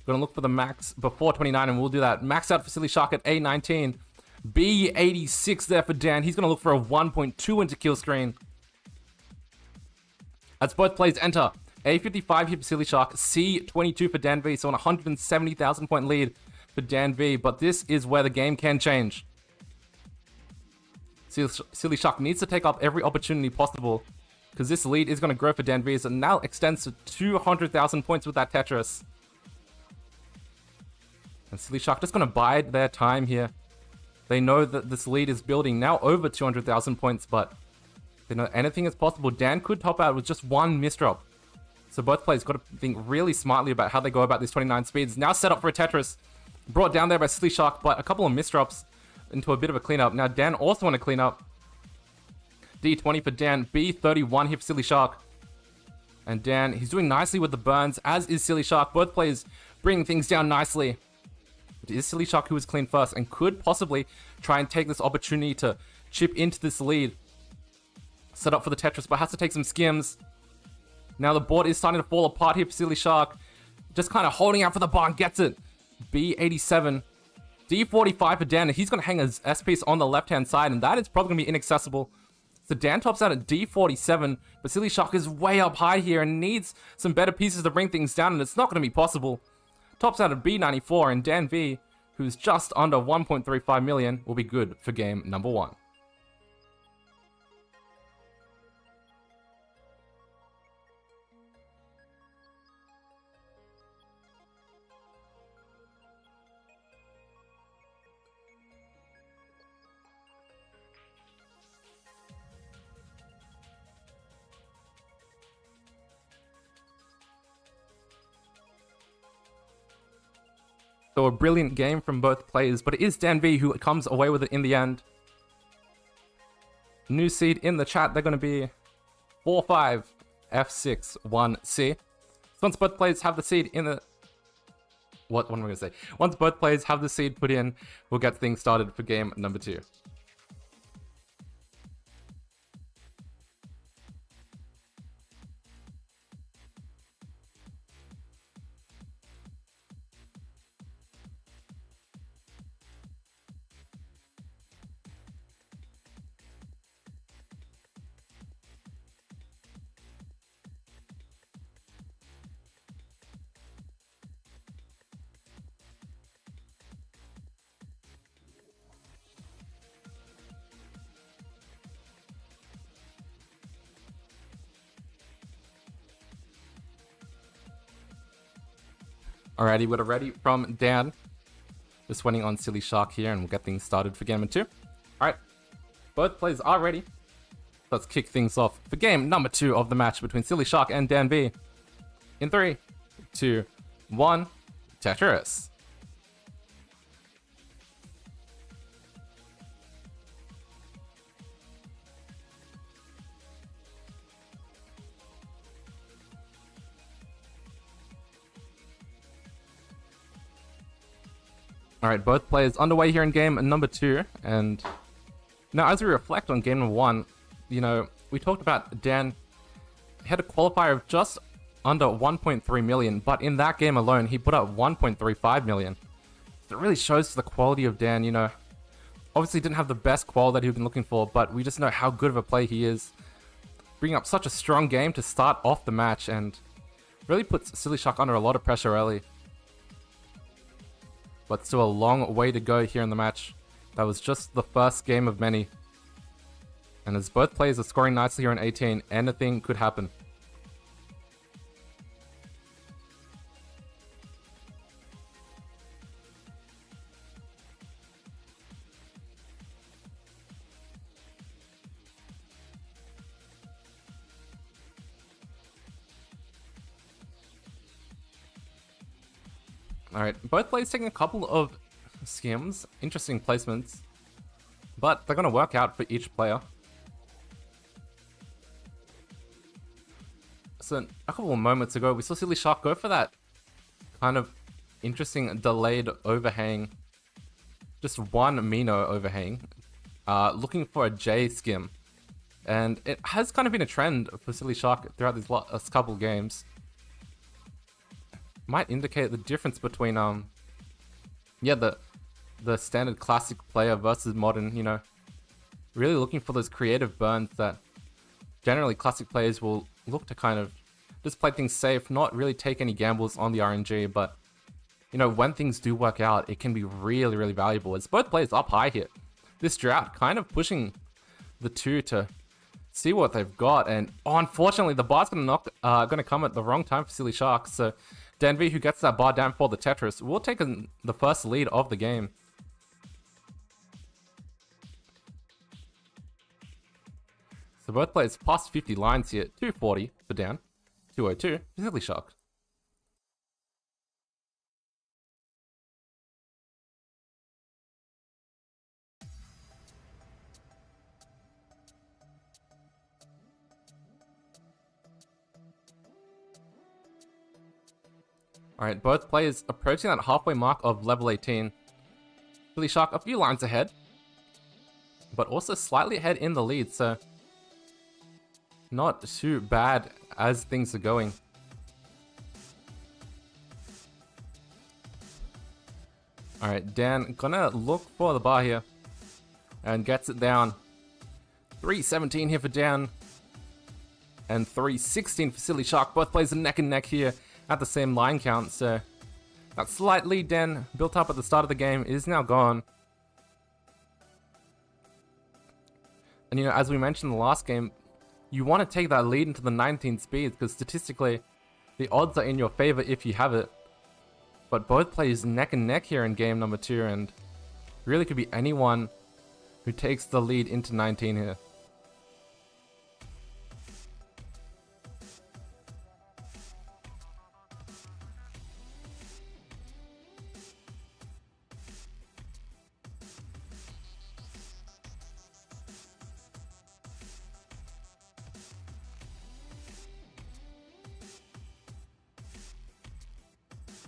Gonna look for the max before 29, and we'll do that. Max out for Sillyshark at A19. B86 there for Dan. He's gonna look for a 1.2 into kill screen. As both players enter. A55 here for Sillyshark. C22 for Danv. So an 170,000 point lead for Danv. But this is where the game can change. Sillyshark needs to take up every opportunity possible, because this lead is going to grow for Danv. As it now extends to 200,000 points with that Tetris. And Sillyshark just going to bide their time here. They know that this lead is building now over 200,000 points, but they know anything is possible. Dan could top out with just one misdrop. So both players got to think really smartly about how they go about these 29 speeds. Now set up for a Tetris. Brought down there by Sillyshark, but a couple of misdrops into a bit of a cleanup. Now Dan also want to clean up. D20 for Dan. B31 here for Sillyshark. And Dan, he's doing nicely with the burns, as is Sillyshark. Both players bringing things down nicely. It is Sillyshark who was clean first and could possibly try and take this opportunity to chip into this lead. Set up for the Tetris, but has to take some skims. Now the board is starting to fall apart here for Sillyshark. Just kind of holding out for the bar and gets it. B87. D45 for Dan. He's going to hang his S-piece on the left-hand side, and that is probably going to be inaccessible. So Dan tops out at D47, but Sillyshark is way up high here and needs some better pieces to bring things down, and it's not going to be possible. Tops out at B94, and Danv, who's just under 1.35 million, will be good for game number 1. So a brilliant game from both players, but it is Danv who comes away with it in the end. New seed in the chat, they're going to be 45F61C. So once both players have the seed in the what am I going to say? Once both players have the seed put in, we'll get things started for game number 2. Alrighty, we got a ready from Dan. Just waiting on Sillyshark here, and we'll get things started for game number 2. Alright, both players are ready. Let's kick things off for game number 2 of the match between Sillyshark and Danv. In 3, 2, 1, Tetris. Alright, both players underway here in game number 2, and now as we reflect on game number 1, you know, we talked about Dan had a qualifier of just under 1.3 million, but in that game alone, he put up 1.35 million. So it really shows the quality of Dan, you know. Obviously didn't have the best qual that he'd been looking for, but we just know how good of a player he is. Bringing up such a strong game to start off the match, and really puts Sillyshark under a lot of pressure early. But still a long way to go here in the match. That was just the first game of many. And as both players are scoring nicely here in 18, anything could happen. Alright, both players taking a couple of skims, interesting placements, but they're going to work out for each player. So a couple of moments ago, we saw Sillyshark go for that kind of interesting delayed overhang, just one Mino overhang, looking for a J skim. And it has kind of been a trend for Sillyshark throughout these last couple of games. Might indicate the difference between the standard classic player versus modern, you know. Really looking for those creative burns that generally classic players will look to kind of just play things safe, not really take any gambles on the RNG, but you know, when things do work out, it can be really, really valuable. As both players up high here. This drought kind of pushing the two to see what they've got, and unfortunately the bar's gonna come at the wrong time for Sillyshark, so Danv, who gets that bar down for the Tetris, will take the first lead of the game. So both players past 50 lines here. 240 for Dan, 202 for Sillyshark. Alright, both players approaching that halfway mark of level 18. Sillyshark a few lines ahead, but also slightly ahead in the lead, so not too bad as things are going. Alright, Dan gonna look for the bar here and gets it down. 317 here for Dan and 316 for Sillyshark. Both players are neck and neck here at the same line count, so that slight lead Dan built up at the start of the game is now gone. And you know, as we mentioned in the last game, you want to take that lead into the 19 speeds because statistically the odds are in your favor if you have it. But both players neck and neck here in game number 2, and really could be anyone who takes the lead into 19 here.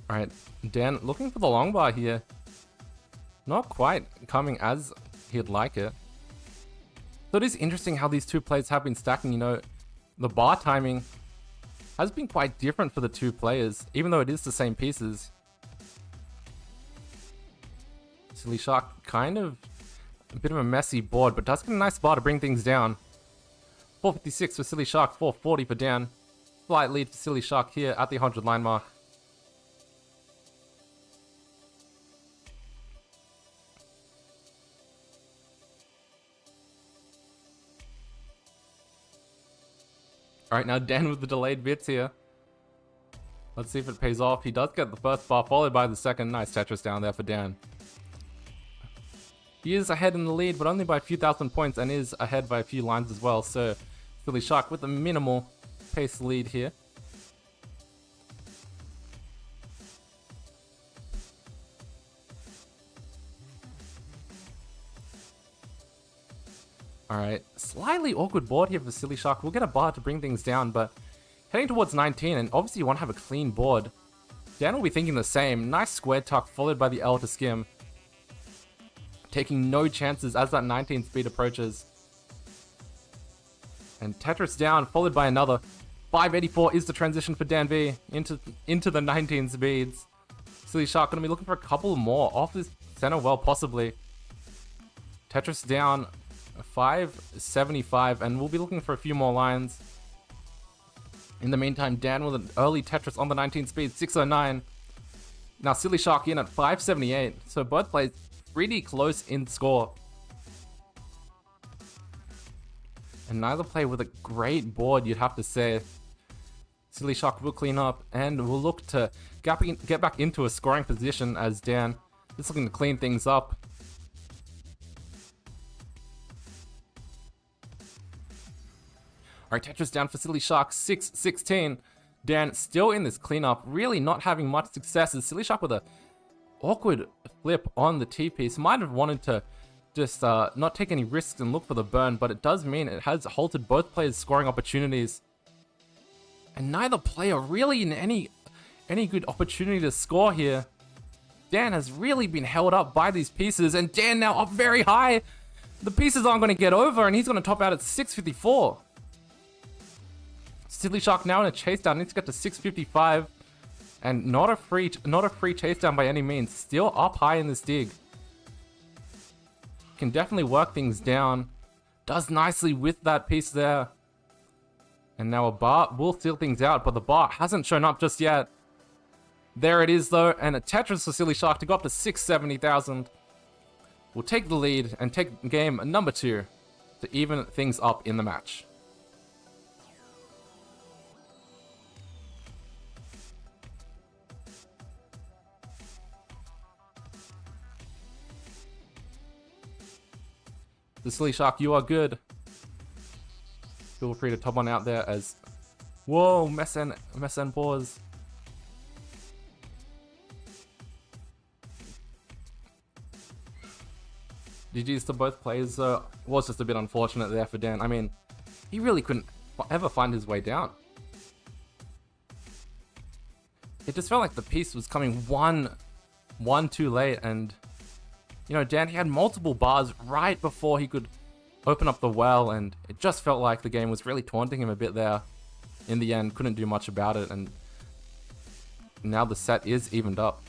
Alright, Dan looking for the long bar here. Not quite coming as he'd like it. So it is interesting how these two players have been stacking, you know. The bar timing has been quite different for the two players, even though it is the same pieces. Sillyshark, kind of a bit of a messy board, but does get a nice bar to bring things down. 456 for Sillyshark, 440 for Dan. Slight lead for Sillyshark here at the 100 line mark. Alright, now Dan with the delayed bits here. Let's see if it pays off. He does get the first bar, followed by the second. Nice Tetris down there for Dan. He is ahead in the lead, but only by a few thousand points, and is ahead by a few lines as well. So, Sillyshark with a minimal pace lead here. Alright, slightly awkward board here for Sillyshark. We'll get a bar to bring things down, but heading towards 19, and obviously you want to have a clean board. Dan will be thinking the same. Nice square tuck, followed by the L to skim. Taking no chances as that 19 speed approaches. And Tetris down, followed by another. 584 is the transition for Danv into the 19 speeds. Sillyshark going to be looking for a couple more off this center well, possibly. Tetris down, 575, and we'll be looking for a few more lines. In the meantime, Dan with an early Tetris on the 19 speed, 609. Now Sillyshark in at 578, so both players pretty close in score. And neither player with a great board, you'd have to say. Sillyshark will clean up and will look to get back into a scoring position as Dan is looking to clean things up. Alright, Tetris down for Sillyshark, 616. Dan still in this cleanup, really not having much success as Sillyshark with a awkward flip on the T-piece. Might have wanted to just not take any risks and look for the burn, but it does mean it has halted both players' scoring opportunities. And neither player really in any good opportunity to score here. Dan has really been held up by these pieces, and Dan now up very high. The pieces aren't going to get over, and he's going to top out at 654. Sillyshark now in a chase down, needs to get to 655, and not a free chase down by any means. Still up high in this dig. Can definitely work things down. Does nicely with that piece there. And now a bar will seal things out, but the bar hasn't shown up just yet. There it is though, and a Tetris for Sillyshark to go up to 670,000. We'll take the lead and take game number 2 to even things up in the match. The Sillyshark, you are good. Feel free to top one out there as... Whoa, mess and pause. GG's to both players. Was just a bit unfortunate there for Dan. I mean, he really couldn't ever find his way down. It just felt like the piece was coming one too late, and... You know, Dan, he had multiple bars right before he could open up the well, and it just felt like the game was really taunting him a bit there. In the end, couldn't do much about it, and now the set is evened up.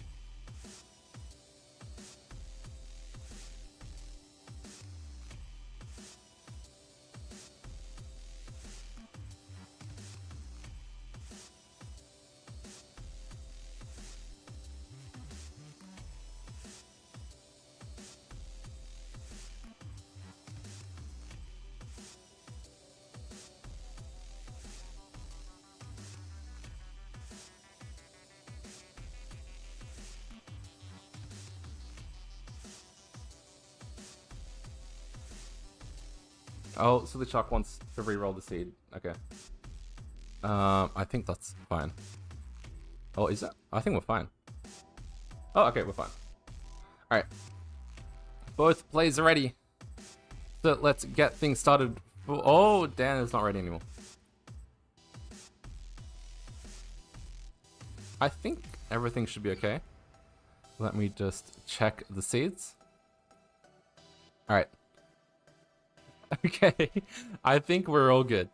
Oh, so the Sillyshark wants to re-roll the seed. Okay. I think that's fine. Oh, is that? I think we're fine. Oh, okay, we're fine. Alright. Both plays are ready. So let's get things started. Oh, Dan is not ready anymore. I think Everything should be okay. Let me just check the seeds. Alright. Okay. I think we're all good.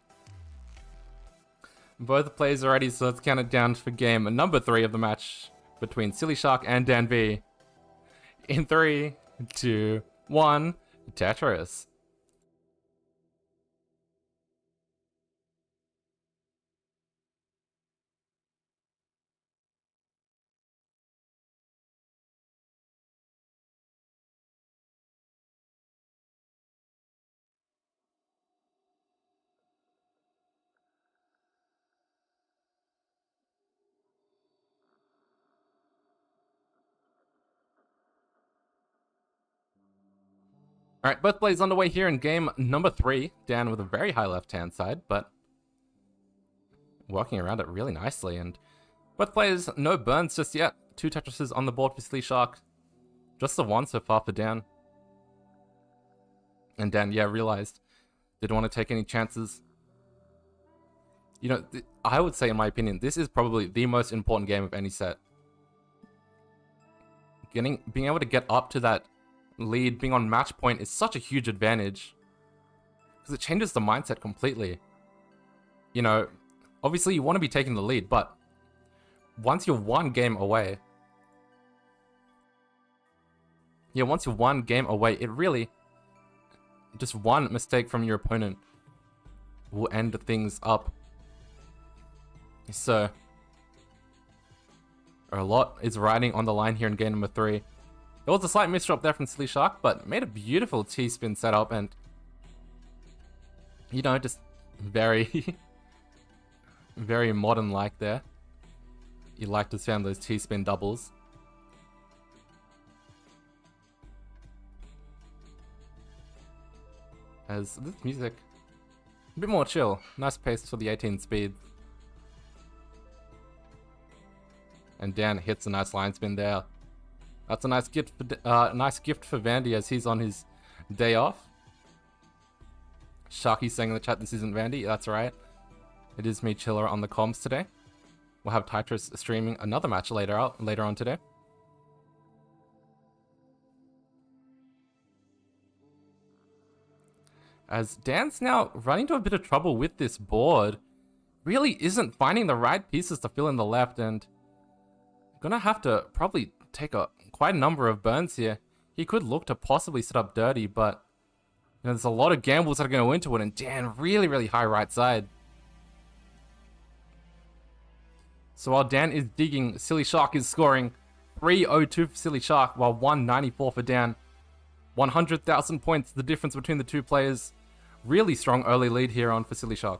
Both players are ready, so let's count it down for game number 3 of the match between Sillyshark and Danv. In 3, 2, 1, Tetris. Alright, both players underway here in game number 3. Dan with a very high left-hand side, but working around it really nicely. And both players, no burns just yet. 2 Tetrises on the board for Sillyshark. Just the 1 so far for Dan. And Dan, yeah, realized didn't want to take any chances. You know, I would say, in my opinion, this is probably the most important game of any set. Being able to get up to that lead, being on match point is such a huge advantage. Because it changes the mindset completely. You know, obviously you want to be taking the lead, but once you're 1 game away... Yeah, once you're 1 game away, it really... Just 1 mistake from your opponent will end things up. So... a lot is riding on the line here in game number 3. There was a slight misdrop there from Sillyshark, but made a beautiful T-spin setup and, you know, just very, very modern-like there. You like to sound those T-spin doubles. As this music, a bit more chill. Nice pace for the 18 speed. And Dan hits a nice line spin there. That's a nice gift for Vandy as he's on his day off. Sharky's saying in the chat this isn't Vandy. That's right. It is me, Chiller, on the comms today. We'll have Tetris streaming another match later on today. As Dan's now running into a bit of trouble with this board. Really isn't finding the right pieces to fill in the left, and gonna have to probably take quite a number of burns here. He could look to possibly set up dirty, but you know, there's a lot of gambles that are going to go into it, and Dan really, really high right side. So while Dan is digging, Sillyshark is scoring 302 for Sillyshark, while 194 for Dan. 100,000 points, the difference between the 2 players. Really strong early lead here on for Sillyshark.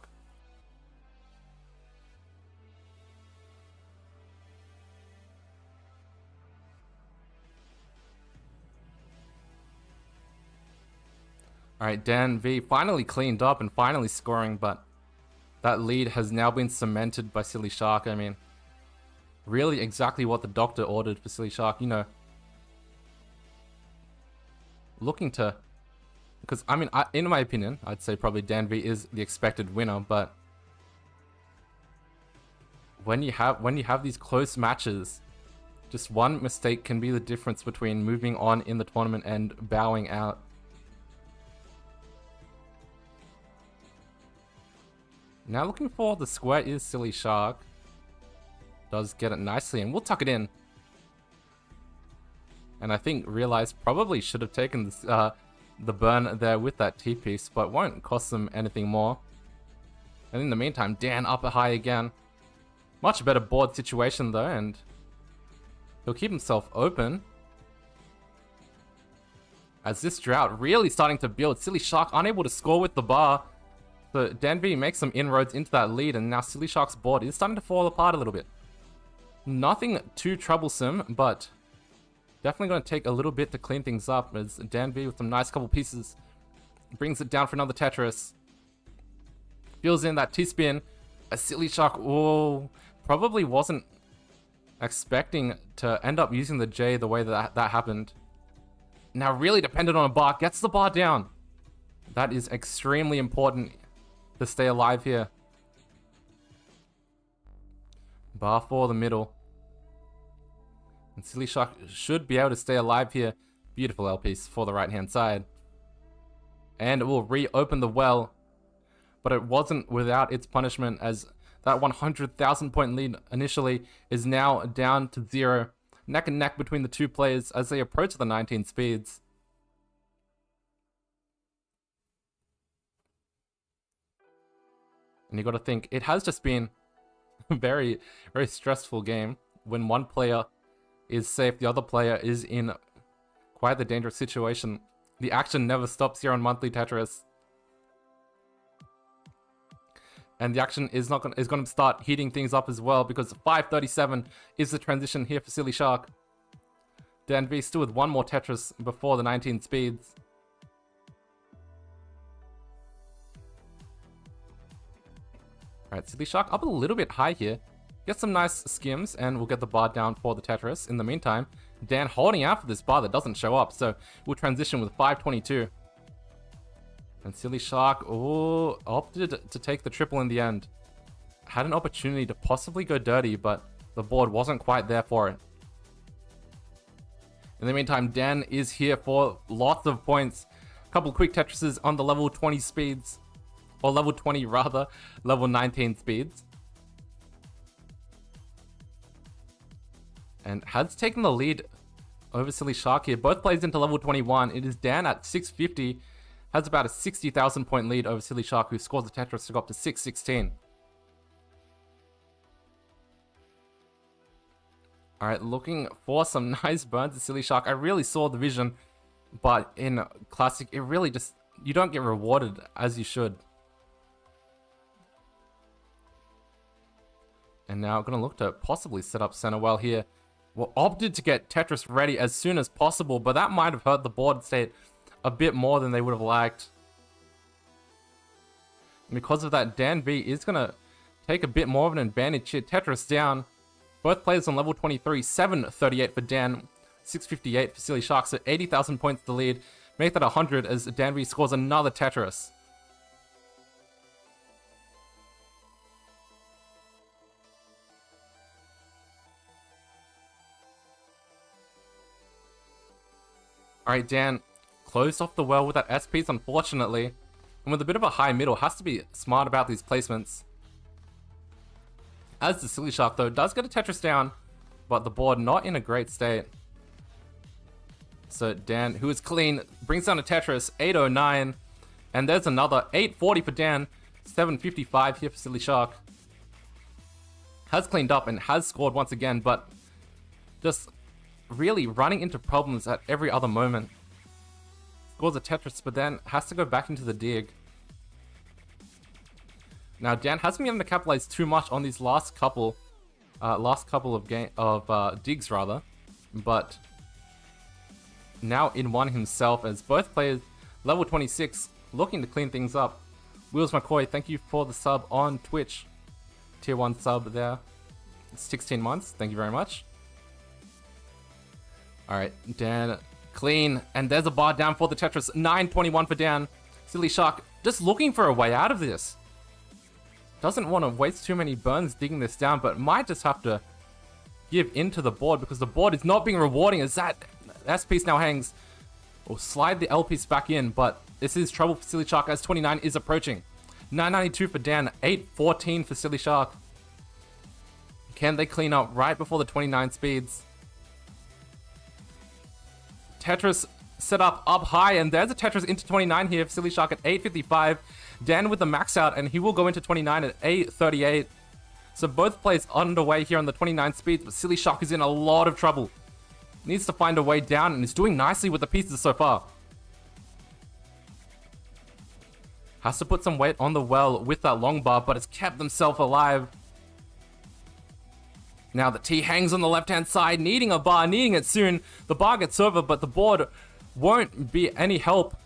Alright, Danv finally cleaned up and finally scoring, but that lead has now been cemented by Sillyshark. I mean, really exactly what the doctor ordered for Sillyshark, you know. Looking to... Because, I mean, in my opinion, I'd say probably Danv is the expected winner, but when you have these close matches, just 1 mistake can be the difference between moving on in the tournament and bowing out. Now looking for the square is Sillyshark. Does get it nicely, and we'll tuck it in. And I think realized probably should have taken this, the burn there with that T-piece, but won't cost them anything more. And in the meantime, Dan up high again. Much better board situation though, and he'll keep himself open. As this drought really starting to build, Sillyshark unable to score with the bar. So Danv makes some inroads into that lead, and now Sillyshark's board is starting to fall apart a little bit. Nothing too troublesome, but definitely going to take a little bit to clean things up, as Danv with some nice couple pieces brings it down for another Tetris. Fills in that T-spin. A Sillyshark, oh, probably wasn't expecting to end up using the J the way that happened. Now really dependent on a bar, gets the bar down. That is extremely important to stay alive here. Bar for the middle. And Sillyshark should be able to stay alive here. Beautiful L piece for the right-hand side. And it will reopen the well. But it wasn't without its punishment, as that 100,000 point lead initially is now down to 0. Neck and neck between the two players as they approach the 19 speeds. And you got to think, it has just been a very, very stressful game. When one player is safe, the other player is in quite the dangerous situation. The action never stops here on Monthly Tetris. And the action is going to start heating things up as well, because 5:37 is the transition here for Sillyshark. Danv still with one more Tetris before the 19 speeds. Alright, Sillyshark up a little bit high here. Get some nice skims, and we'll get the bar down for the Tetris. In the meantime, Dan holding out for this bar that doesn't show up, so we'll transition with 5:22. And Sillyshark, oh, opted to take the triple in the end. Had an opportunity to possibly go dirty, but the board wasn't quite there for it. In the meantime, Dan is here for lots of points. A couple quick Tetrises on the level 20 speeds. Or level 20 rather, level 19 speeds. And has taken the lead over Sillyshark here. Both players into level 21. It is Dan at 650. Has about a 60,000 point lead over Sillyshark, who scores the Tetris to go up to 616. Alright, looking for some nice burns at Sillyshark. I really saw the vision, but in Classic, it really just, you don't get rewarded as you should. And now I'm going to look to possibly set up center well here. Well, opted to get Tetris ready as soon as possible, but that might have hurt the board state a bit more than they would have liked. And because of that, Danv is going to take a bit more of an advantage here. Tetris down. Both players on level 23. 738 for Dan. 658 for Sillyshark. So 80,000 points to the lead. Make that 100 as Danv scores another Tetris. Alright, Dan closed off the well with that S piece, unfortunately. And with a bit of a high middle, has to be smart about these placements. As the Sillyshark, though, does get a Tetris down, but the board not in a great state. So Dan, who is clean, brings down a Tetris, 809. And there's another 840 for Dan, 755 here for Sillyshark. Has cleaned up and has scored once again, but just really running into problems at every other moment. Scores a Tetris, but then has to go back into the dig. Now Dan hasn't been able to capitalize too much on these last couple of digs rather, but now in one himself, as both players level 26 looking to clean things up. Wheels McCoy, thank you for the sub on Twitch. Tier 1 sub there. 16 months, thank you very much. Alright, Dan, clean, and there's a bar down for the Tetris. 921 for Dan. Sillyshark just looking for a way out of this. Doesn't want to waste too many burns digging this down, but might just have to give into the board, because the board is not being rewarding as that S piece now hangs. Or slide the L piece back in, but this is trouble for Sillyshark as 29 is approaching. 992 for Dan, 814 for Sillyshark. Can they clean up right before the 29 speeds? Tetris set up high, and there's a Tetris into 29 here for Sillyshark at 855. Dan with the max out, and he will go into 29 at 838. So both players underway here on the 29 speeds, but Sillyshark is in a lot of trouble. Needs to find a way down, and is doing nicely with the pieces so far. Has to put some weight on the well with that long bar, but it's kept themselves alive. Now the T hangs on the left-hand side, needing a bar, needing it soon. The bar gets over, but the board won't be any help.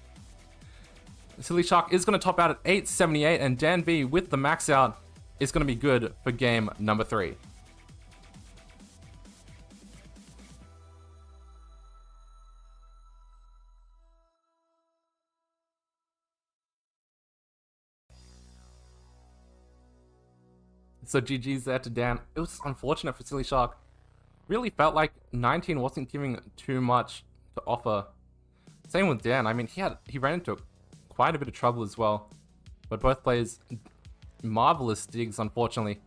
Sillyshark is going to top out at 878, and Danv with the max out is going to be good for game number 3. So GG's there to Dan. It was unfortunate for Sillyshark. really felt like 19 wasn't giving too much to offer. Same with Dan. I mean, he ran into quite a bit of trouble as well. But both players, marvelous digs, unfortunately,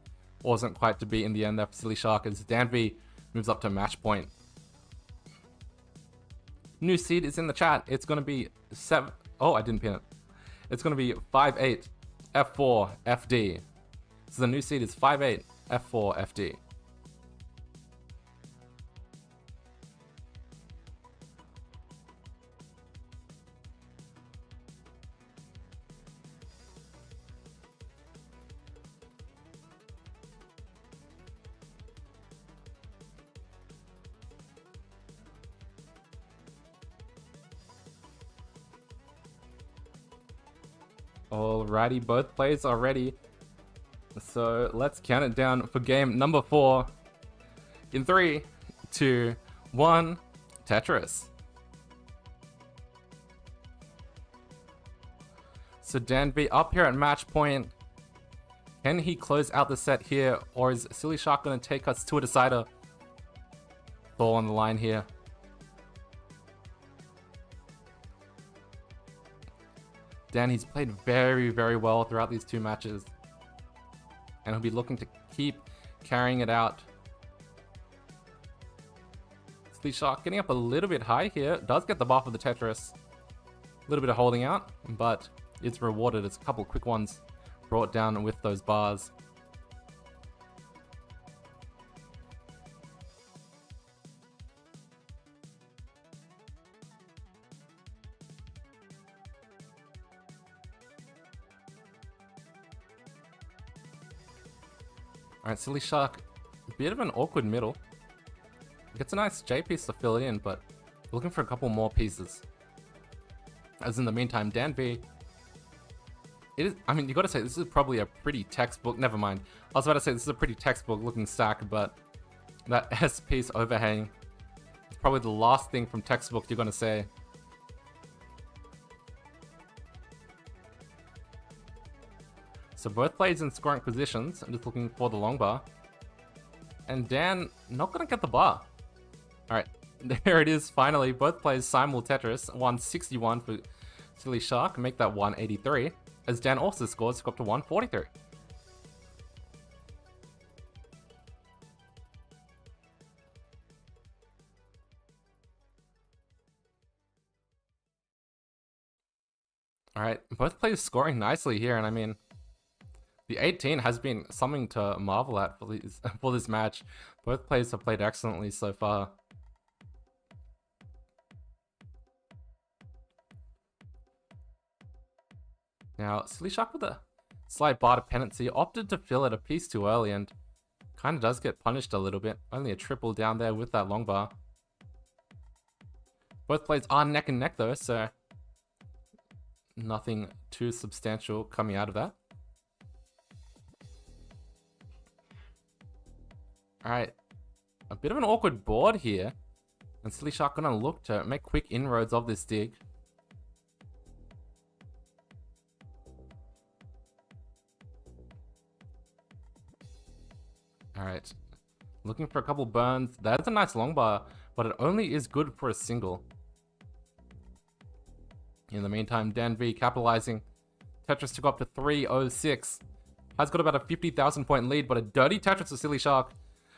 wasn't quite to be in the end there for Sillyshark as Danv moves up to match point. New seed is in the chat. It's going to be 7... Oh, I didn't pin it. It's going to be 5-8, F4, FD. So the new seed is 5-8, F4, FD. Alrighty, both players are ready. So let's count it down for game number 4. In 3, 2, 1, Tetris. So Danv up here at match point. Can he close out the set here, or is Sillyshark going to take us to a decider? Ball on the line here. Dan, he's played very, very well throughout these 2 matches. And he'll be looking to keep carrying it out. Sillyshark getting up a little bit high here. Does get the buff of the Tetris. A little bit of holding out, but it's rewarded. It's a couple quick ones brought down with those bars. Alright, Sillyshark, a bit of an awkward middle. Gets a nice J piece to fill it in, but looking for a couple more pieces. As in the meantime, Danv, it is, I mean, you gotta say, this is probably a pretty textbook, never mind. I was about to say, this is a pretty textbook looking stack, but that S piece overhang is probably the last thing from textbook you're gonna say. So both players in scoring positions. I'm just looking for the long bar. And Dan not going to get the bar. Alright, there it is finally. Both players simul Tetris. 161 for Sillyshark. Make that 183. As Dan also scores to go up to 143. Alright, both players scoring nicely here. And I mean, the 18 has been something to marvel at for this match. Both players have played excellently so far. Now, Sillyshark with a slight bar dependency opted to fill it a piece too early and kind of does get punished a little bit. Only a triple down there with that long bar. Both players are neck and neck though, so nothing too substantial coming out of that. Alright, a bit of an awkward board here. And Sillyshark gonna look to make quick inroads of this dig. Alright, looking for a couple burns. That's a nice long bar, but it only is good for a single. In the meantime, Danv capitalizing. Tetris to go up to 306. Has got about a 50,000 point lead, but a dirty Tetris to Sillyshark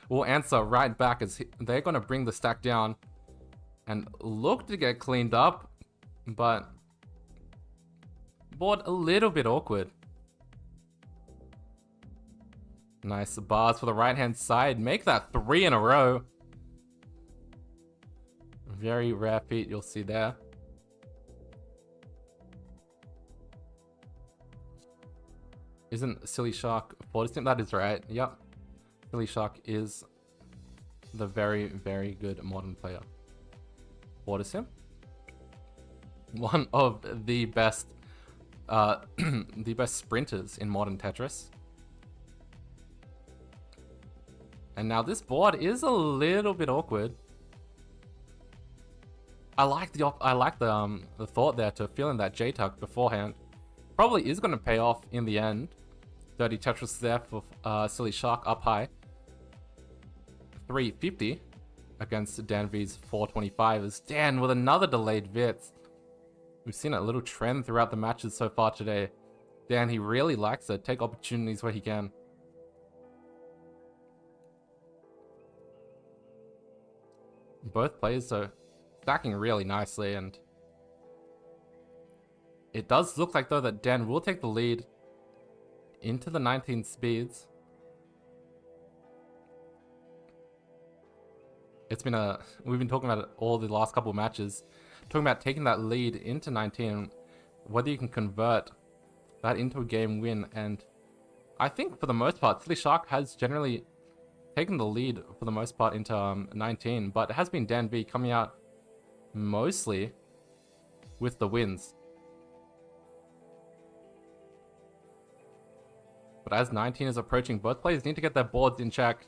will answer right back as they're going to bring the stack down and look to get cleaned up, but board a little bit awkward. Nice bars for the right hand side. Make that 3 in a row. Very rare feat you'll see there. Isn't Sillyshark Fortistim? That is right. Yep. Sillyshark is the very, very good modern player. Fortistim? One of the best the best sprinters in modern Tetris. And now this board is a little bit awkward. I like the thought there to fill in that J-tuck beforehand. Probably is going to pay off in the end. Dirty Tetris there for Sillyshark up high. 350. against Danv's 425 as Dan with another delayed Vits. We've seen a little trend throughout the matches so far today. Dan, he really likes to take opportunities where he can. Both players are stacking really nicely, and it does look like though that Dan will take the lead into the 19 speeds. We've been talking about it all the last couple of matches, talking about taking that lead into 19, whether you can convert that into a game win. And I think for the most part, Sillyshark has generally taken the lead for the most part into 19, but it has been Danv coming out mostly with the wins. But as 19 is approaching, both players need to get their boards in check.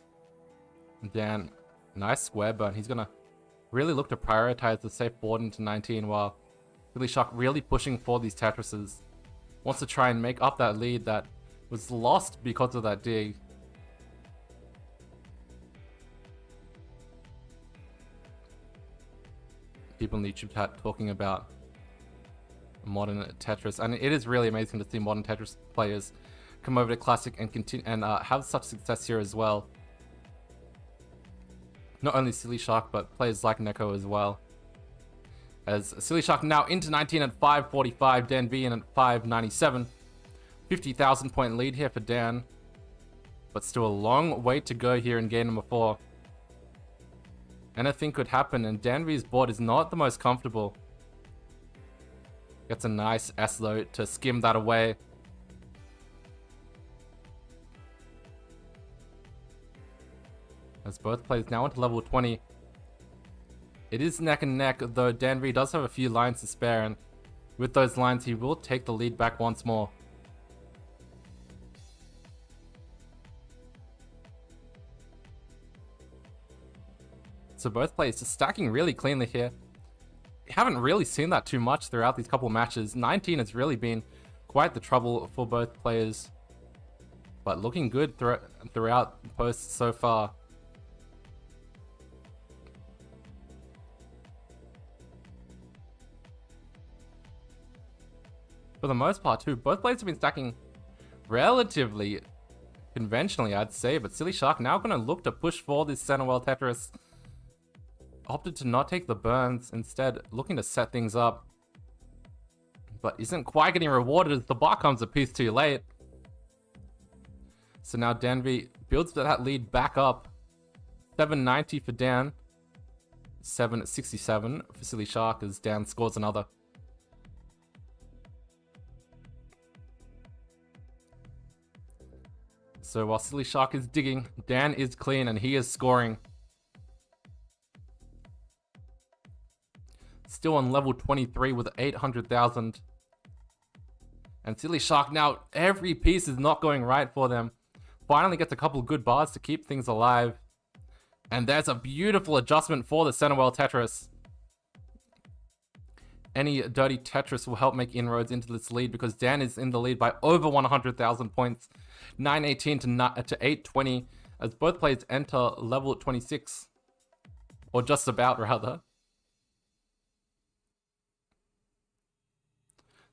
Dan, nice square burn. He's gonna really look to prioritize the safe board into 19, while Sillyshark really pushing for these Tetrises. Wants to try and make up that lead that was lost because of that dig. People in the YouTube chat talking about modern Tetris, and it is really amazing to see modern Tetris players come over to Classic and continue and have such success here as well. Not only Sillyshark, but players like Neko as well. As Sillyshark now into 19 at 545, Dan V in at 597. 50,000 point lead here for Dan, but still a long way to go here in game number 4. Anything could happen, and Dan V's board is not the most comfortable. Gets a nice S though to skim that away. As both players now into level 20. It is neck and neck, though Danv does have a few lines to spare, and with those lines he will take the lead back once more. So both players just stacking really cleanly here. Haven't really seen that too much throughout these couple matches. 19 has really been quite the trouble for both players, but looking good throughout posts so far. For the most part too, both players have been stacking relatively conventionally, I'd say, but Sillyshark now going to look to push for this center well Tetris. Opted to not take the burns, instead looking to set things up, but isn't quite getting rewarded as the bar comes a piece too late. So now Danv builds that lead back up. 790 for Dan, 767 for Sillyshark as Dan scores another. So while Sillyshark is digging, Dan is clean and he is scoring. Still on level 23 with 800,000. And Sillyshark now, every piece is not going right for them. Finally gets a couple of good bars to keep things alive. And there's a beautiful adjustment for the center well Tetris. Any dirty Tetris will help make inroads into this lead because Dan is in the lead by over 100,000 points. 918 to 820 as both players enter level 26. Or just about, rather.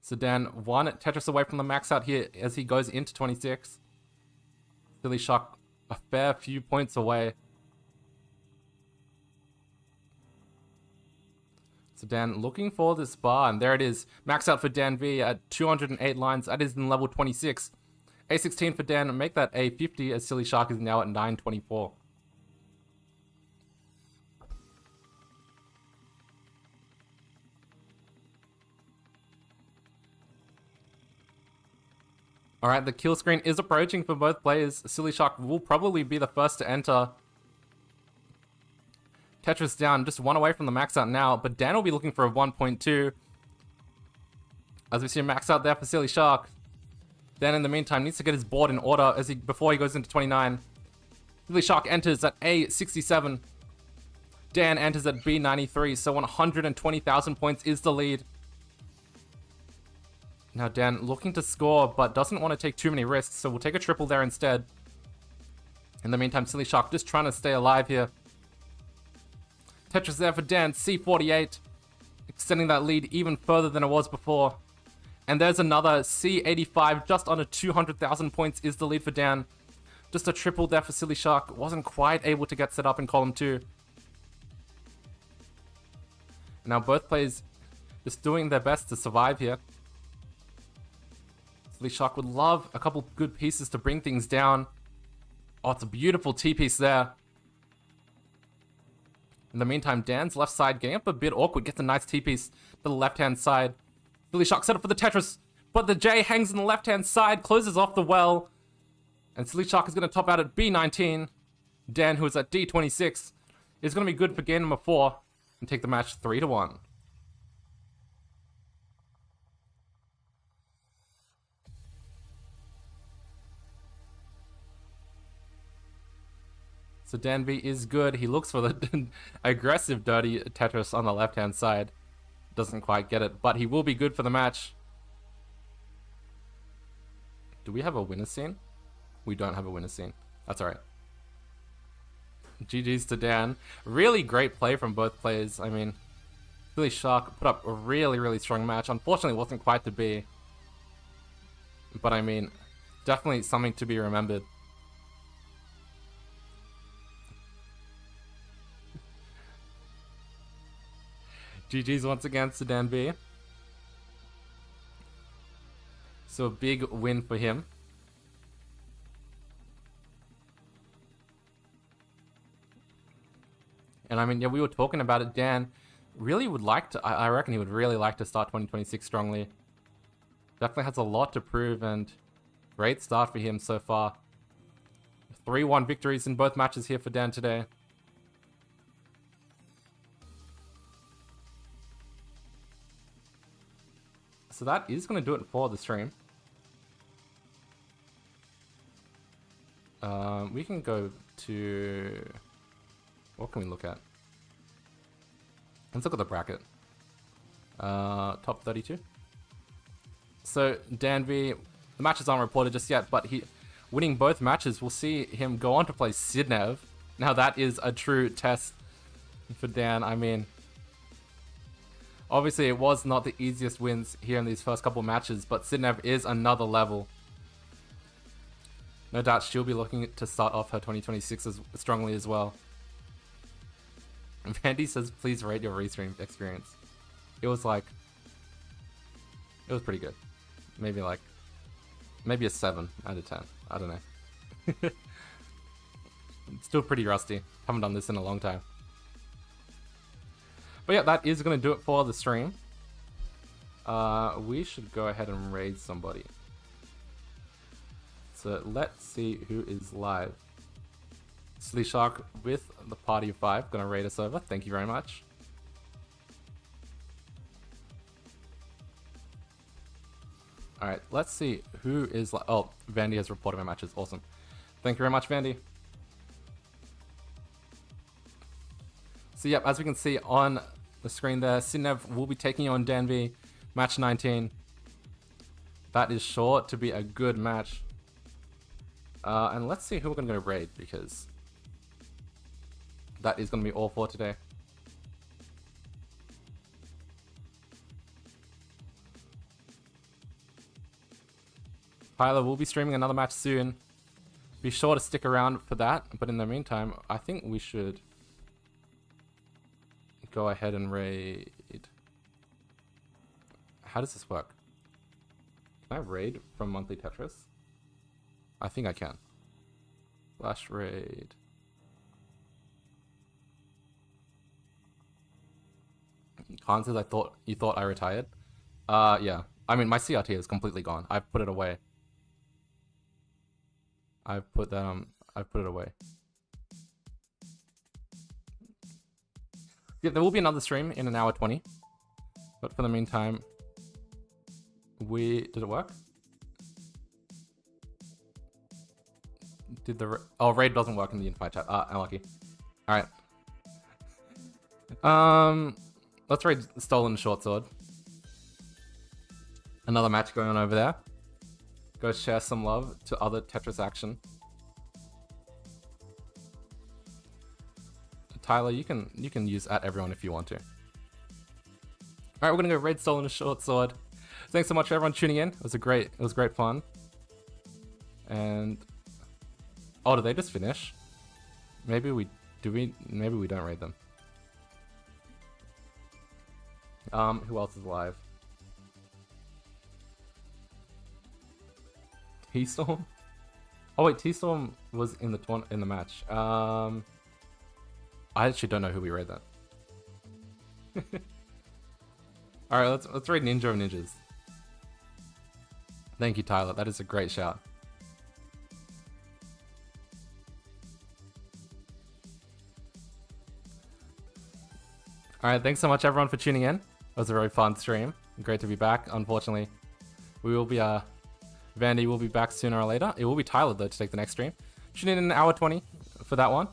So Dan, one Tetris away from the max out here as he goes into 26. Sillyshark a fair few points away. So Dan looking for this bar, and there it is. Max out for Dan V at 208 lines. That is in level 26. A16 for Dan, make that A50 as Sillyshark is now at 924. Alright, the kill screen is approaching for both players. Sillyshark will probably be the first to enter. Tetris down, just one away from the max out now, but Dan will be looking for a 1.2. As we see a max out there for Sillyshark. Dan in the meantime needs to get his board in order before he goes into 29. Sillyshark enters at A67. Dan enters at B93, so 120,000 points is the lead. Now Dan looking to score, but doesn't want to take too many risks, so we'll take a triple there instead. In the meantime, Sillyshark just trying to stay alive here. Tetris there for Dan, C48. Extending that lead even further than it was before. And there's another C85, just under 200,000 points is the lead for Dan. Just a triple there for Sillyshark. Wasn't quite able to get set up in column 2. Now both players just doing their best to survive here. Sillyshark would love a couple good pieces to bring things down. Oh, it's a beautiful T-piece there. In the meantime, Dan's left side getting up a bit awkward. Gets a nice T-piece to the left-hand side. Sillyshark set up for the Tetris, but the J hangs on the left-hand side, closes off the well. And Sillyshark is going to top out at B19. Dan, who is at D26, is going to be good for game number 4 and take the match 3-1. So Danv is good. He looks for the aggressive dirty Tetris on the left-hand side. Doesn't quite get it, but he will be good for the match. Do we have a winner scene? We don't have a winner scene. That's alright. GG's to Dan. Really great play from both players. I mean, Sillyshark put up a really, really strong match. Unfortunately, it wasn't quite to be. But I mean, definitely something to be remembered. GG's once again to Danv. So a big win for him. And I mean, yeah, we were talking about it. Dan really would like to, I reckon he would really like to start 2026 strongly. Definitely has a lot to prove, and great start for him so far. 3-1 victories in both matches here for Dan today. So that is going to do it for the stream. We can go to... What can we look at? Let's look at the bracket. Top 32. So Danv, the matches aren't reported just yet, but he winning both matches will see him go on to play Sidnev. Now that is a true test for Dan. I mean, obviously it was not the easiest wins here in these first couple matches, but Sidnev is another level. No doubt she'll be looking to start off her 2026 as strongly as well. Vandy says, please rate your restream experience. It was pretty good. Maybe a 7 out of 10. I don't know. It's still pretty rusty. Haven't done this in a long time. But yeah, that is going to do it for the stream. We should go ahead and raid somebody. So let's see who is live. Sillyshark with the party of 5, gonna raid us over. Thank you very much. Alright, let's see who is like. Oh, Vandy has reported my matches. Awesome. Thank you very much, Vandy. So yep, as we can see on the screen there, Sidnev will be taking on Danv, match 19. That is sure to be a good match. And let's see who we're gonna go raid, because that is going to be all for today. Tyler will be streaming another match soon. Be sure to stick around for that. But in the meantime, I think we should go ahead and raid. How does this work? Can I raid from Monthly Tetris? I think I can. Flash raid. Khan says, you thought I retired. Yeah. I mean, my CRT is completely gone. I've put it away. I've put it away. Yeah, there will be another stream in an hour 20. But for the meantime, did it work? Raid doesn't work in the invite chat. Unlucky. Alright. Let's raid Stolen Short Sword. Another match going on over there. Go share some love to other Tetris action. Tyler, you can use at everyone if you want to. Alright, we're gonna go red soul and a short sword. Thanks so much for everyone tuning in. It was great fun. And oh, did they just finish? Maybe we don't raid them. Who else is alive? T-Storm? Oh wait, T-Storm was in the match. I actually don't know who we raid that. Alright, let's raid Ninja of Ninjas. Thank you, Tyler. That is a great shout. Alright, thanks so much everyone for tuning in. It was a very fun stream. Great to be back. Unfortunately, we will be Vandy will be back sooner or later. It will be Tyler though to take the next stream. Tune in an hour 20 for that one.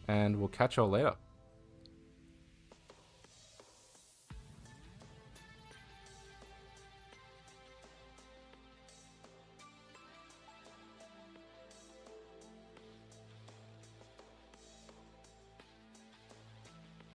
And we'll catch you all later.